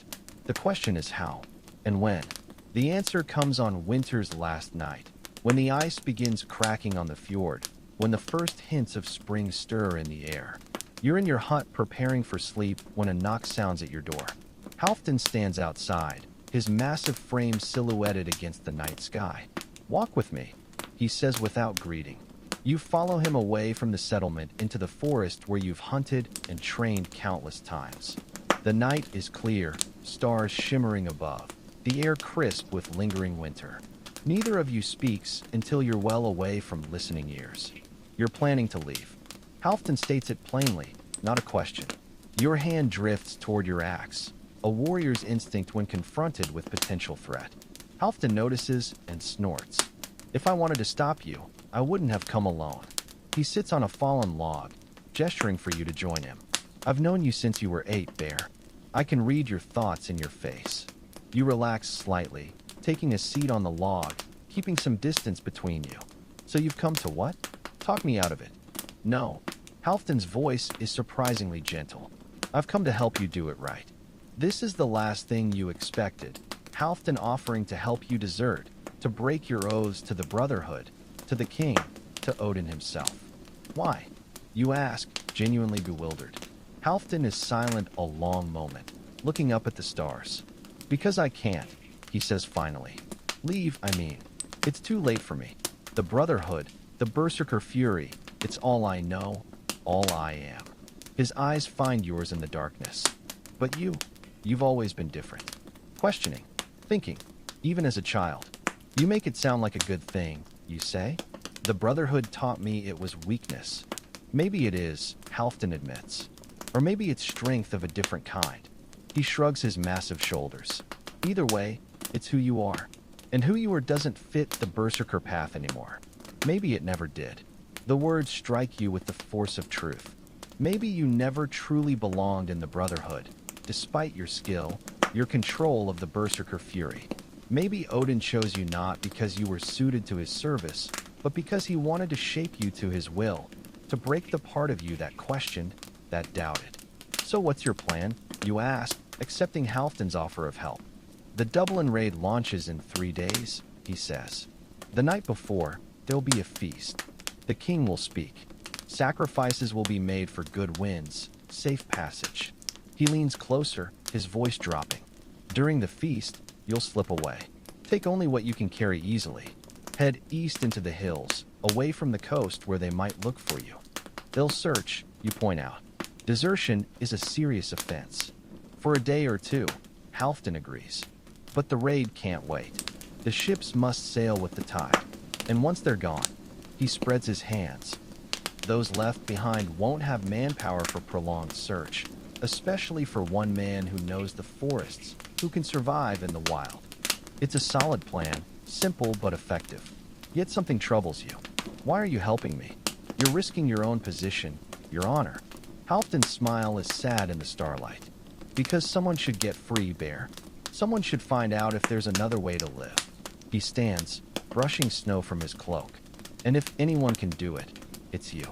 The question is how, and when. The answer comes on winter's last night, when the ice begins cracking on the fjord, when the first hints of spring stir in the air. You're in your hut preparing for sleep when a knock sounds at your door. Halfdan stands outside, his massive frame silhouetted against the night sky. "Walk with me," he says without greeting. You follow him away from the settlement into the forest where you've hunted and trained countless times. The night is clear, stars shimmering above, the air crisp with lingering winter. Neither of you speaks until you're well away from listening ears. You're planning to leave. Halfdan states it plainly, not a question. Your hand drifts toward your axe, a warrior's instinct when confronted with potential threat. Halfdan notices and snorts. If I wanted to stop you, I wouldn't have come alone. He sits on a fallen log, gesturing for you to join him. I've known you since you were 8, Bear. I can read your thoughts in your face. You relax slightly, taking a seat on the log, keeping some distance between you. So you've come to what? Talk me out of it. No. Halfdan's voice is surprisingly gentle. I've come to help you do it right. This is the last thing you expected. Halfdan offering to help you desert, to break your oaths to the Brotherhood, to the king, to Odin himself. Why? You ask, genuinely bewildered. Halfdan is silent a long moment, looking up at the stars. Because I can't, he says finally. Leave, I mean. It's too late for me. The Brotherhood, the Berserker fury, it's all I know, all I am. His eyes find yours in the darkness. But you've always been different. Questioning, thinking, even as a child. You make it sound like a good thing, you say? The Brotherhood taught me it was weakness. Maybe it is, Halfdan admits. Or maybe it's strength of a different kind. He shrugs his massive shoulders. Either way, it's who you are. And who you are doesn't fit the Berserker path anymore. Maybe it never did. The words strike you with the force of truth. Maybe you never truly belonged in the Brotherhood, despite your skill, your control of the Berserker fury. Maybe Odin chose you not because you were suited to his service, but because he wanted to shape you to his will, to break the part of you that questioned, that doubted. So what's your plan? You ask, accepting Halfdan's offer of help. The Dublin raid launches in 3 days, he says. The night before, there'll be a feast. The king will speak. Sacrifices will be made for good winds, safe passage. He leans closer, his voice dropping. During the feast, you'll slip away. Take only what you can carry easily. Head east into the hills, away from the coast where they might look for you. They'll search, you point out. Desertion is a serious offense. For a day or two, Halfdan agrees. But the raid can't wait. The ships must sail with the tide. And once they're gone, he spreads his hands. Those left behind won't have manpower for prolonged search, especially for one man who knows the forests, who can survive in the wild. It's a solid plan, simple but effective. Yet something troubles you. Why are you helping me? You're risking your own position, your honor. Halfdan's smile is sad in the starlight. Because someone should get free, Bear. Someone should find out if there's another way to live. He stands, brushing snow from his cloak. And if anyone can do it, it's you.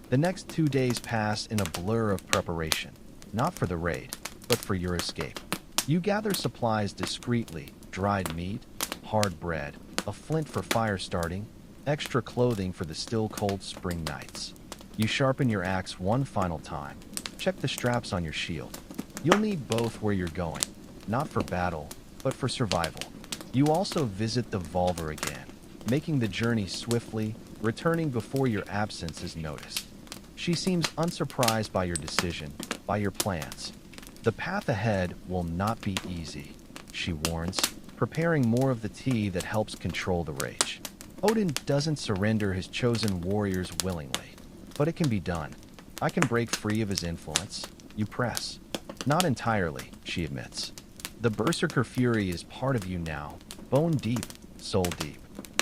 The next 2 days pass in a blur of preparation. Not for the raid, but for your escape. You gather supplies discreetly, dried meat, hard bread, a flint for fire starting, extra clothing for the still cold spring nights. You sharpen your axe one final time. Check the straps on your shield. You'll need both where you're going, not for battle, but for survival. You also visit the Volver again, making the journey swiftly, returning before your absence is noticed. She seems unsurprised by your decision, by your plans. The path ahead will not be easy, she warns, preparing more of the tea that helps control the rage. Odin doesn't surrender his chosen warriors willingly, but it can be done. I can break free of his influence. You press. Not entirely, she admits. The Berserker fury is part of you now, bone deep, soul deep.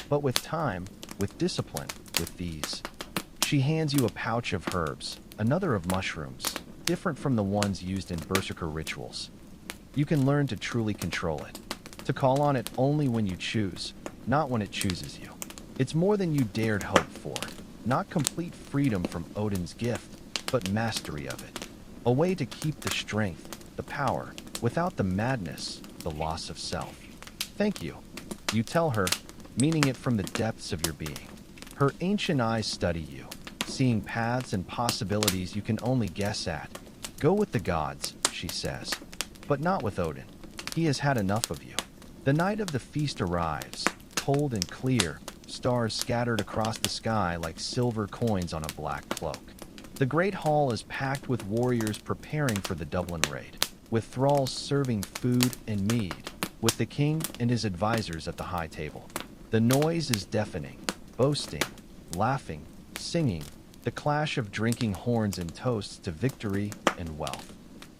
But with time, with discipline, with these. She hands you a pouch of herbs, another of mushrooms, different from the ones used in Berserker rituals. You can learn to truly control it, to call on it only when you choose, not when it chooses you. It's more than you dared hope for, not complete freedom from Odin's gift, but mastery of it. A way to keep the strength, the power, without the madness, the loss of self. Thank you. You tell her, meaning it from the depths of your being. Her ancient eyes study you, seeing paths and possibilities you can only guess at. Go with the gods, she says. But not with Odin. He has had enough of you. The night of the feast arrives, cold and clear, stars scattered across the sky like silver coins on a black cloak. The great hall is packed with warriors preparing for the Dublin raid, with thralls serving food and mead, with the king and his advisors at the high table. The noise is deafening, boasting, laughing, singing, the clash of drinking horns and toasts to victory and wealth.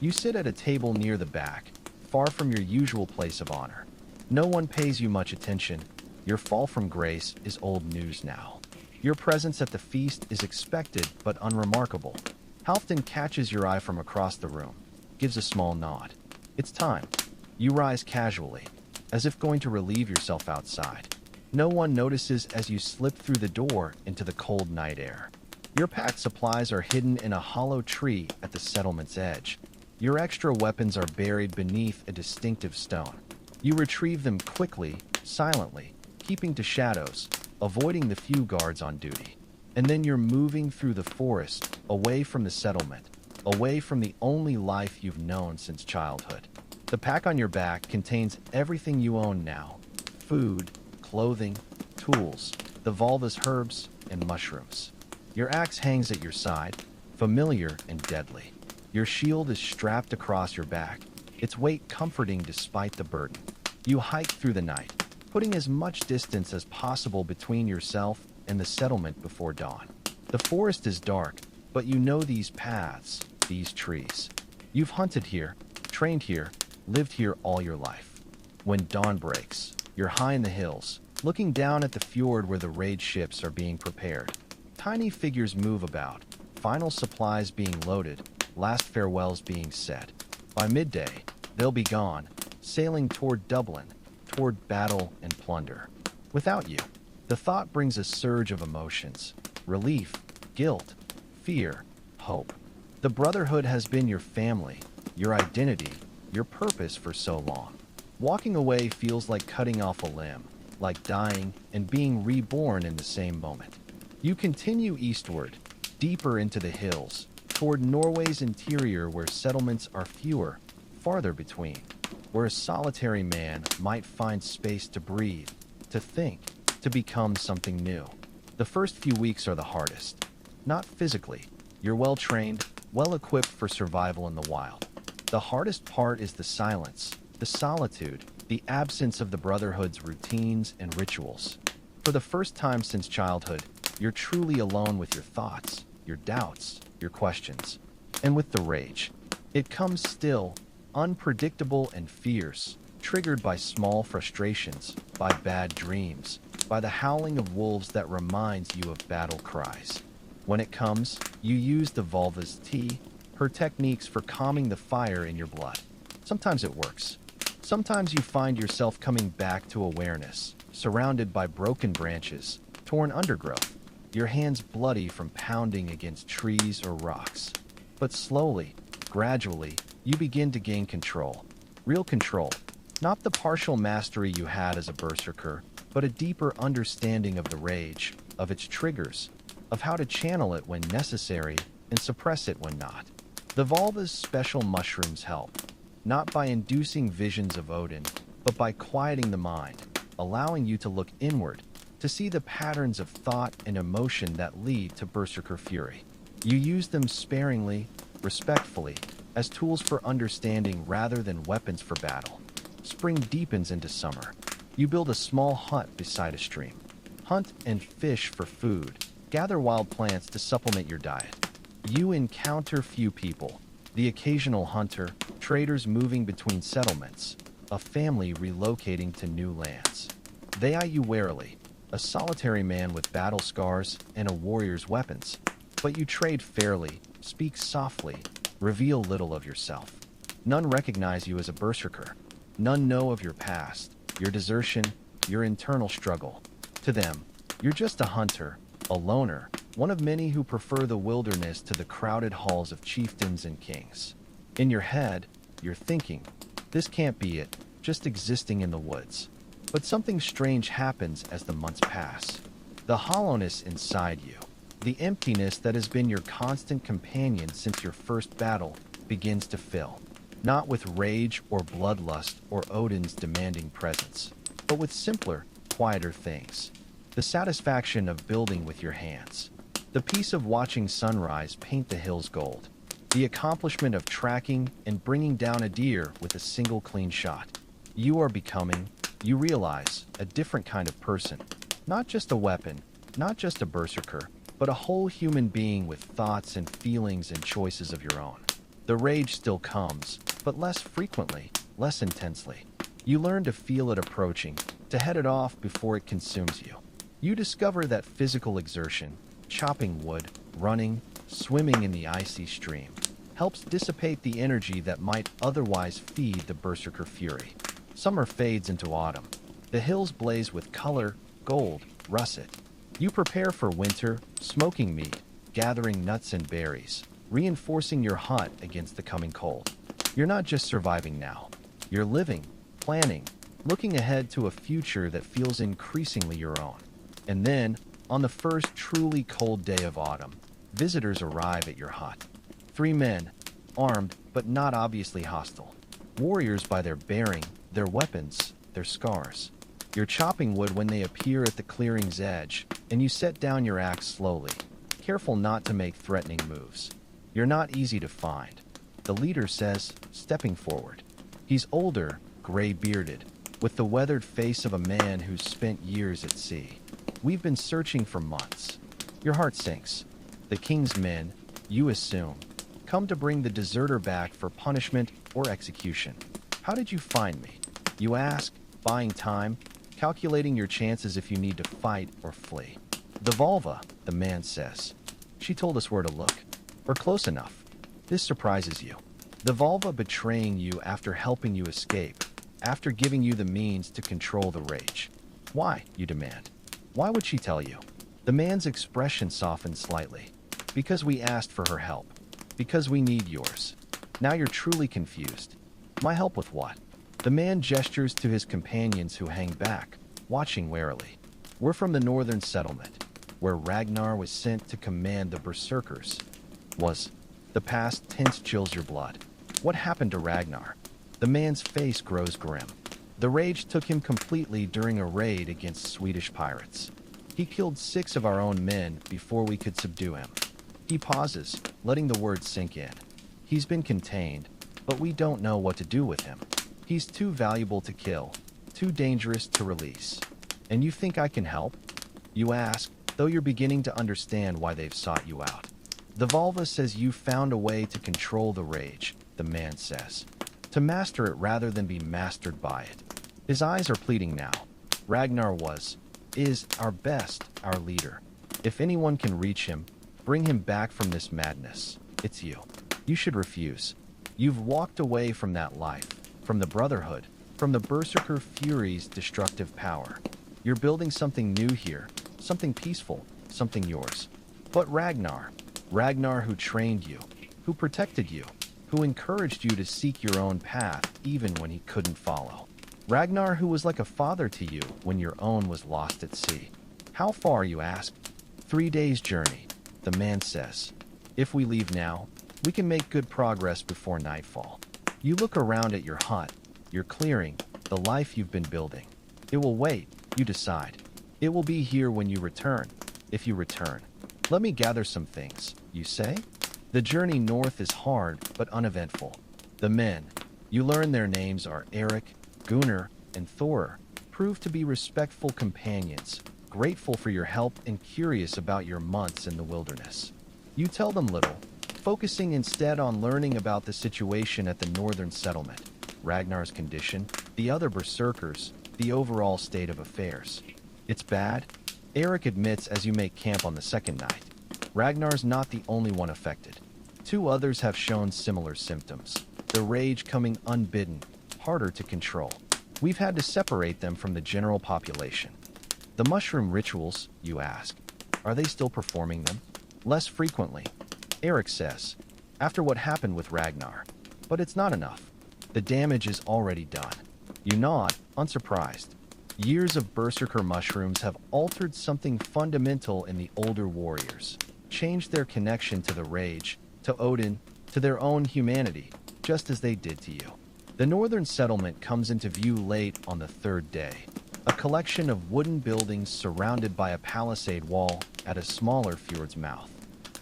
You sit at a table near the back, far from your usual place of honor. No one pays you much attention. Your fall from grace is old news now. Your presence at the feast is expected but unremarkable. Halfdan catches your eye from across the room, gives a small nod. It's time. You rise casually, as if going to relieve yourself outside. No one notices as you slip through the door into the cold night air. Your packed supplies are hidden in a hollow tree at the settlement's edge. Your extra weapons are buried beneath a distinctive stone. You retrieve them quickly, silently, keeping to shadows, avoiding the few guards on duty. And then you're moving through the forest, away from the settlement, away from the only life you've known since childhood. The pack on your back contains everything you own now: food, clothing, tools, the Volva's herbs, and mushrooms. Your axe hangs at your side, familiar and deadly. Your shield is strapped across your back, its weight comforting despite the burden. You hike through the night, putting as much distance as possible between yourself and the settlement before dawn. The forest is dark, but you know these paths, these trees. You've hunted here, trained here, lived here all your life. When dawn breaks, you're high in the hills, looking down at the fjord where the raid ships are being prepared. Tiny figures move about, final supplies being loaded, last farewells being said. By midday, they'll be gone, sailing toward Dublin, toward battle and plunder. Without you, the thought brings a surge of emotions: relief, guilt, fear, hope. The Brotherhood has been your family, your identity, your purpose for so long. Walking away feels like cutting off a limb, like dying and being reborn in the same moment. You continue eastward, deeper into the hills, toward Norway's interior where settlements are fewer, farther between, where a solitary man might find space to breathe, to think, to become something new. The first few weeks are the hardest. Not physically. You're well trained, well equipped for survival in the wild. The hardest part is the silence, the solitude, the absence of the Brotherhood's routines and rituals. For the first time since childhood, you're truly alone with your thoughts, your doubts, your questions. And with the rage, it comes still, unpredictable and fierce, triggered by small frustrations, by bad dreams, by the howling of wolves that reminds you of battle cries. When it comes, you use the Volva's tea, her techniques for calming the fire in your blood. Sometimes it works. Sometimes you find yourself coming back to awareness, surrounded by broken branches, torn undergrowth, your hands bloody from pounding against trees or rocks. But slowly, gradually, you begin to gain control. Real control. Not the partial mastery you had as a berserker, but a deeper understanding of the rage, of its triggers, of how to channel it when necessary and suppress it when not. The Volva's special mushrooms help, not by inducing visions of Odin, but by quieting the mind, allowing you to look inward, to see the patterns of thought and emotion that lead to berserker fury. You use them sparingly, respectfully, as tools for understanding rather than weapons for battle. Spring deepens into summer. You build a small hut beside a stream. Hunt and fish for food. Gather wild plants to supplement your diet. You encounter few people, the occasional hunter, traders moving between settlements, a family relocating to new lands. They eye you warily, a solitary man with battle scars and a warrior's weapons. But you trade fairly, speak softly, reveal little of yourself. None recognize you as a berserker. None know of your past, your desertion, your internal struggle. To them, you're just a hunter, a loner, one of many who prefer the wilderness to the crowded halls of chieftains and kings. In your head, you're thinking, this can't be it, just existing in the woods. But something strange happens as the months pass. The hollowness inside you, the emptiness that has been your constant companion since your first battle, begins to fill. Not with rage or bloodlust or Odin's demanding presence, but with simpler, quieter things. The satisfaction of building with your hands. The peace of watching sunrise paint the hills gold. The accomplishment of tracking and bringing down a deer with a single clean shot. You are becoming, you realize, a different kind of person. Not just a weapon, not just a berserker, but a whole human being with thoughts and feelings and choices of your own. The rage still comes, but less frequently, less intensely. You learn to feel it approaching, to head it off before it consumes you. You discover that physical exertion, chopping wood, running, swimming in the icy stream, helps dissipate the energy that might otherwise feed the Berserker fury. Summer fades into autumn. The hills blaze with color, gold, russet. You prepare for winter, smoking meat, gathering nuts and berries, reinforcing your hut against the coming cold. You're not just surviving now. You're living, planning, looking ahead to a future that feels increasingly your own. And then, on the first truly cold day of autumn, visitors arrive at your hut. 3 men, armed but not obviously hostile. Warriors by their bearing, their weapons, their scars. You're chopping wood when they appear at the clearing's edge, and you set down your axe slowly, careful not to make threatening moves. You're not easy to find. The leader says, stepping forward. He's older, gray-bearded, with the weathered face of a man who's spent years at sea. We've been searching for months. Your heart sinks. The king's men, you assume, come to bring the deserter back for punishment or execution. How did you find me? You ask, buying time, calculating your chances if you need to fight or flee. The Volva, the man says. She told us where to look. Or close enough. This surprises you. The Volva betraying you after helping you escape, after giving you the means to control the rage. Why, you demand? Why would she tell you? The man's expression softened slightly. Because we asked for her help. Because we need yours. Now you're truly confused. My help with what? The man gestures to his companions who hang back, watching warily. We're from the northern settlement, where Ragnar was sent to command the Berserkers. The past tense chills your blood. What happened to Ragnar? The man's face grows grim. The rage took him completely during a raid against Swedish pirates. He killed 6 of our own men before we could subdue him. He pauses, letting the words sink in. He's been contained, but we don't know what to do with him. He's too valuable to kill, too dangerous to release. And you think I can help? You ask, though you're beginning to understand why they've sought you out. The Volva says you found a way to control the rage, the man says. To master it rather than be mastered by it. His eyes are pleading now. Ragnar is our best, our leader. If anyone can reach him, bring him back from this madness. It's you. You should refuse. You've walked away from that life, from the Brotherhood, from the Berserker Fury's destructive power. You're building something new here, something peaceful, something yours. But Ragnar who trained you, who protected you, who encouraged you to seek your own path even when he couldn't follow. Ragnar who was like a father to you when your own was lost at sea. How far, you ask? 3 days' journey, the man says. If we leave now, we can make good progress before nightfall. You look around at your hut, your clearing, the life you've been building. It will wait, you decide. It will be here when you return, if you return. Let me gather some things, you say? The journey north is hard but uneventful. The men, you learn their names are Eric, Gunnar, and Thor, prove to be respectful companions, grateful for your help and curious about your months in the wilderness. You tell them little, focusing instead on learning about the situation at the northern settlement, Ragnar's condition, the other berserkers, the overall state of affairs. It's bad, Eric admits as you make camp on the second night. Ragnar's not the only one affected. 2 others have shown similar symptoms. The rage coming unbidden, harder to control. We've had to separate them from the general population. The mushroom rituals, you ask, are they still performing them? Less frequently, Eric says, after what happened with Ragnar. But it's not enough. The damage is already done. You nod, unsurprised. Years of berserker mushrooms have altered something fundamental in the older warriors, changed their connection to the rage, to Odin, to their own humanity, just as they did to you. The northern settlement comes into view late on the 3rd day, a collection of wooden buildings surrounded by a palisade wall at a smaller fjord's mouth.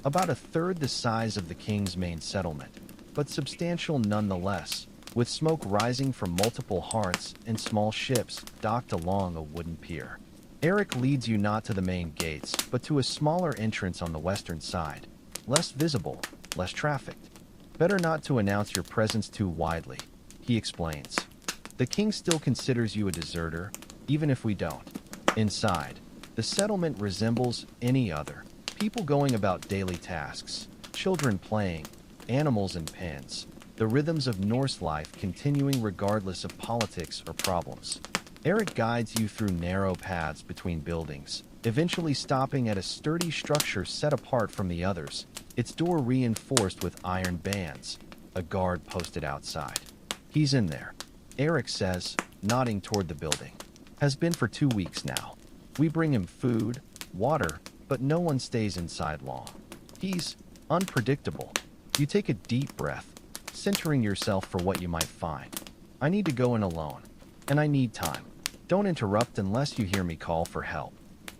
About a third the size of the king's main settlement, but substantial nonetheless, with smoke rising from multiple hearths and small ships docked along a wooden pier. Eric leads you not to the main gates, but to a smaller entrance on the western side, less visible, less trafficked. Better not to announce your presence too widely, he explains. The king still considers you a deserter, even if we don't. Inside, the settlement resembles any other. People going about daily tasks, children playing, animals in pens, the rhythms of Norse life continuing regardless of politics or problems. Eric guides you through narrow paths between buildings, eventually stopping at a sturdy structure set apart from the others, its door reinforced with iron bands, a guard posted outside. He's in there, Eric says, nodding toward the building. Has been for 2 weeks now. We bring him food, water, but no one stays inside long. He's unpredictable. You take a deep breath, centering yourself for what you might find. I need to go in alone, and I need time. Don't interrupt unless you hear me call for help.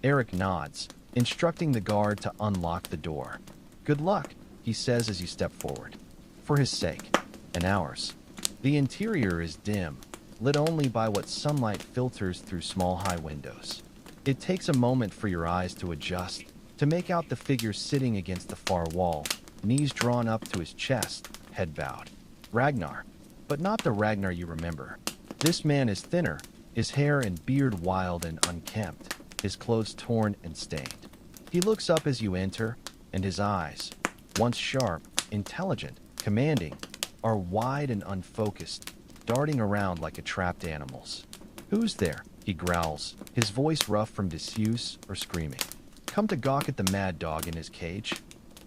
Eric nods, instructing the guard to unlock the door. Good luck, he says as you step forward. For his sake, and ours. The interior is dim, lit only by what sunlight filters through small high windows. It takes a moment for your eyes to adjust, to make out the figure sitting against the far wall, knees drawn up to his chest, head bowed. Ragnar, but not the Ragnar you remember. This man is thinner, his hair and beard wild and unkempt, his clothes torn and stained. He looks up as you enter, and his eyes, once sharp, intelligent, commanding, are wide and unfocused, darting around like a trapped animal's. Who's there? He growls, his voice rough from disuse or screaming. Come to gawk at the mad dog in his cage?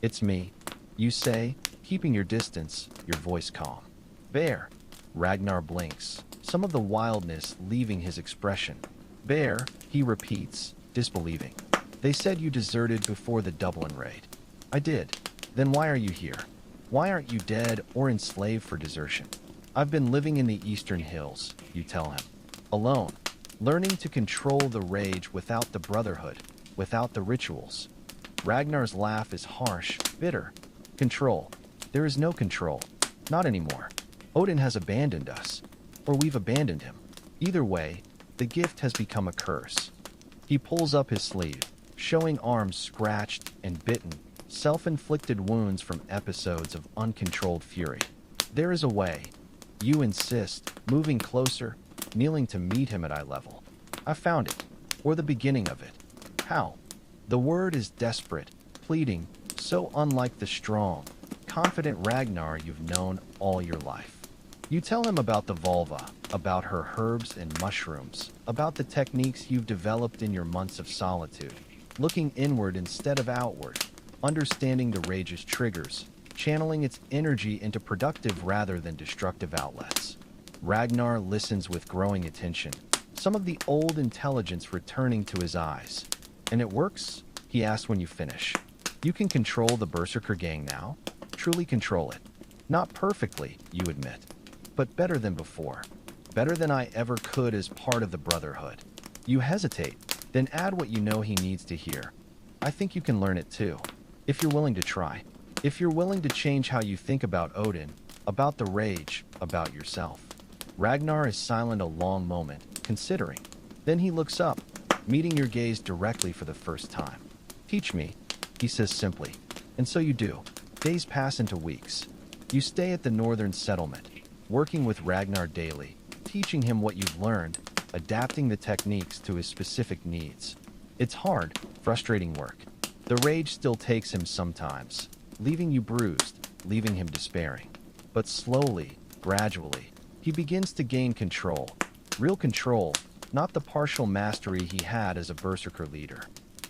It's me, you say, keeping your distance, your voice calm. Bear. Ragnar blinks, some of the wildness leaving his expression. Bear, he repeats, disbelieving. They said you deserted before the Dublin raid. I did. Then why are you here? Why aren't you dead or enslaved for desertion? I've been living in the Eastern Hills, you tell him. Alone, learning to control the rage without the Brotherhood, without the rituals. Ragnar's laugh is harsh, bitter. Control. There is no control. Not anymore. Odin has abandoned us. Or we've abandoned him. Either way, the gift has become a curse. He pulls up his sleeve, showing arms scratched and bitten, self-inflicted wounds from episodes of uncontrolled fury. There is a way. You insist, moving closer, kneeling to meet him at eye level. I found it, or the beginning of it. How? The word is desperate, pleading, so unlike the strong, confident Ragnar you've known all your life. You tell him about the vulva, about her herbs and mushrooms, about the techniques you've developed in your months of solitude, looking inward instead of outward, understanding the rage's triggers, channeling its energy into productive rather than destructive outlets. Ragnar listens with growing attention, some of the old intelligence returning to his eyes. And it works? He asks when you finish. You can control the Berserker gang now? Truly control it. Not perfectly, you admit, but better than before. Better than I ever could as part of the Brotherhood. You hesitate, then add what you know he needs to hear. I think you can learn it too, if you're willing to try. If you're willing to change how you think about Odin, about the rage, about yourself. Ragnar is silent a long moment, considering. Then he looks up, meeting your gaze directly for the first time. Teach me, he says simply. And so you do. Days pass into weeks. You stay at the northern settlement, working with Ragnar daily, teaching him what you've learned, adapting the techniques to his specific needs. It's hard, frustrating work. The rage still takes him sometimes, leaving you bruised, leaving him despairing. But slowly, gradually, he begins to gain control. Real control, not the partial mastery he had as a Berserker leader.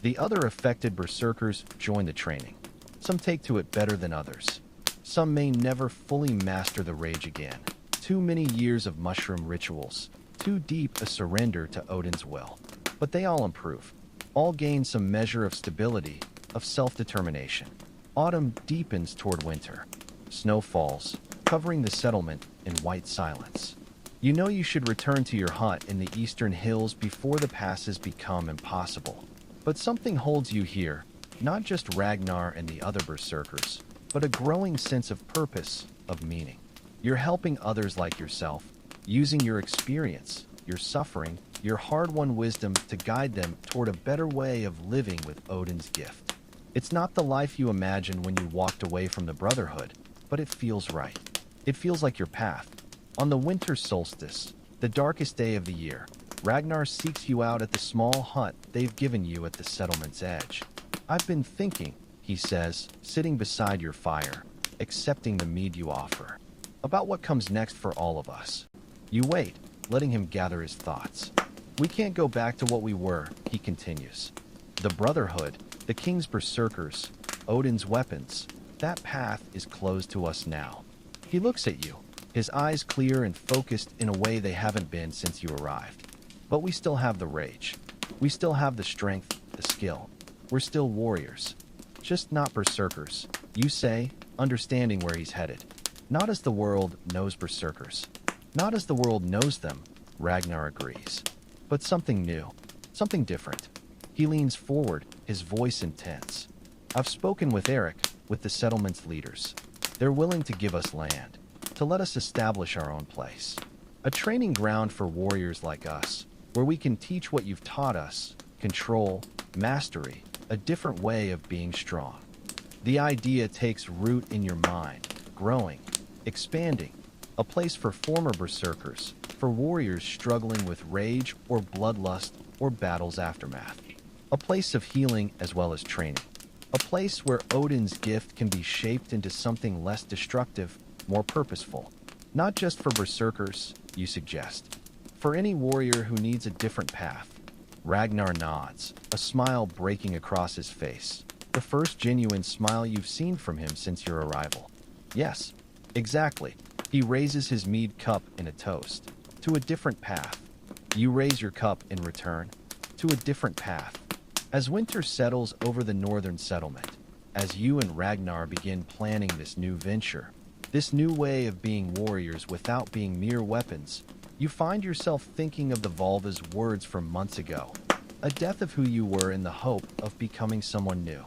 The other affected Berserkers join the training. Some take to it better than others. Some may never fully master the rage again. Too many years of mushroom rituals. Too deep a surrender to Odin's will. But they all improve. All gain some measure of stability, of self-determination. Autumn deepens toward winter. Snow falls, covering the settlement in white silence. You know you should return to your hut in the eastern hills before the passes become impossible. But something holds you here, not just Ragnar and the other Berserkers, but a growing sense of purpose, of meaning. You're helping others like yourself, using your experience, your suffering, your hard-won wisdom to guide them toward a better way of living with Odin's gift. It's not the life you imagined when you walked away from the Brotherhood, but it feels right. It feels like your path. On the winter solstice, the darkest day of the year, Ragnar seeks you out at the small hut they've given you at the settlement's edge. "I've been thinking," he says, sitting beside your fire, accepting the mead you offer, "about what comes next for all of us." You wait, letting him gather his thoughts. "We can't go back to what we were," he continues. "The Brotherhood, the King's Berserkers, Odin's weapons, that path is closed to us now." He looks at you, his eyes clear and focused in a way they haven't been since you arrived. "But we still have the rage. We still have the strength, the skill. We're still warriors. Just not berserkers," you say, understanding where he's headed. "Not as the world knows berserkers. Not as the world knows them," Ragnar agrees. "But something new. Something different." He leans forward, his voice intense. "I've spoken with Eric, with the settlement's leaders. They're willing to give us land, to let us establish our own place. A training ground for warriors like us, where we can teach what you've taught us, control, mastery, a different way of being strong." The idea takes root in your mind, growing, expanding. A place for former berserkers, for warriors struggling with rage or bloodlust or battle's aftermath. A place of healing as well as training. A place where Odin's gift can be shaped into something less destructive, more purposeful. Not just for berserkers, you suggest. For any warrior who needs a different path. Ragnar nods, a smile breaking across his face. The first genuine smile you've seen from him since your arrival. "Yes, exactly." He raises his mead cup in a toast. "To a different path." You raise your cup in return. "To a different path." As winter settles over the northern settlement, as you and Ragnar begin planning this new venture, this new way of being warriors without being mere weapons, you find yourself thinking of the Volva's words from months ago, a death of who you were in the hope of becoming someone new.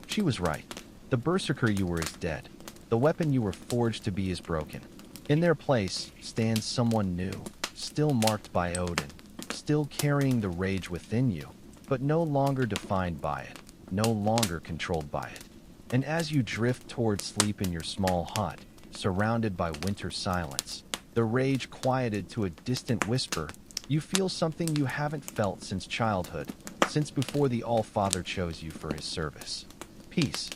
She was right. The berserker you were is dead. The weapon you were forged to be is broken. In their place stands someone new, still marked by Odin, still carrying the rage within you, but no longer defined by it, no longer controlled by it. And as you drift toward sleep in your small hut, surrounded by winter silence, the rage quieted to a distant whisper, you feel something you haven't felt since childhood, since before the All-Father chose you for his service. Peace.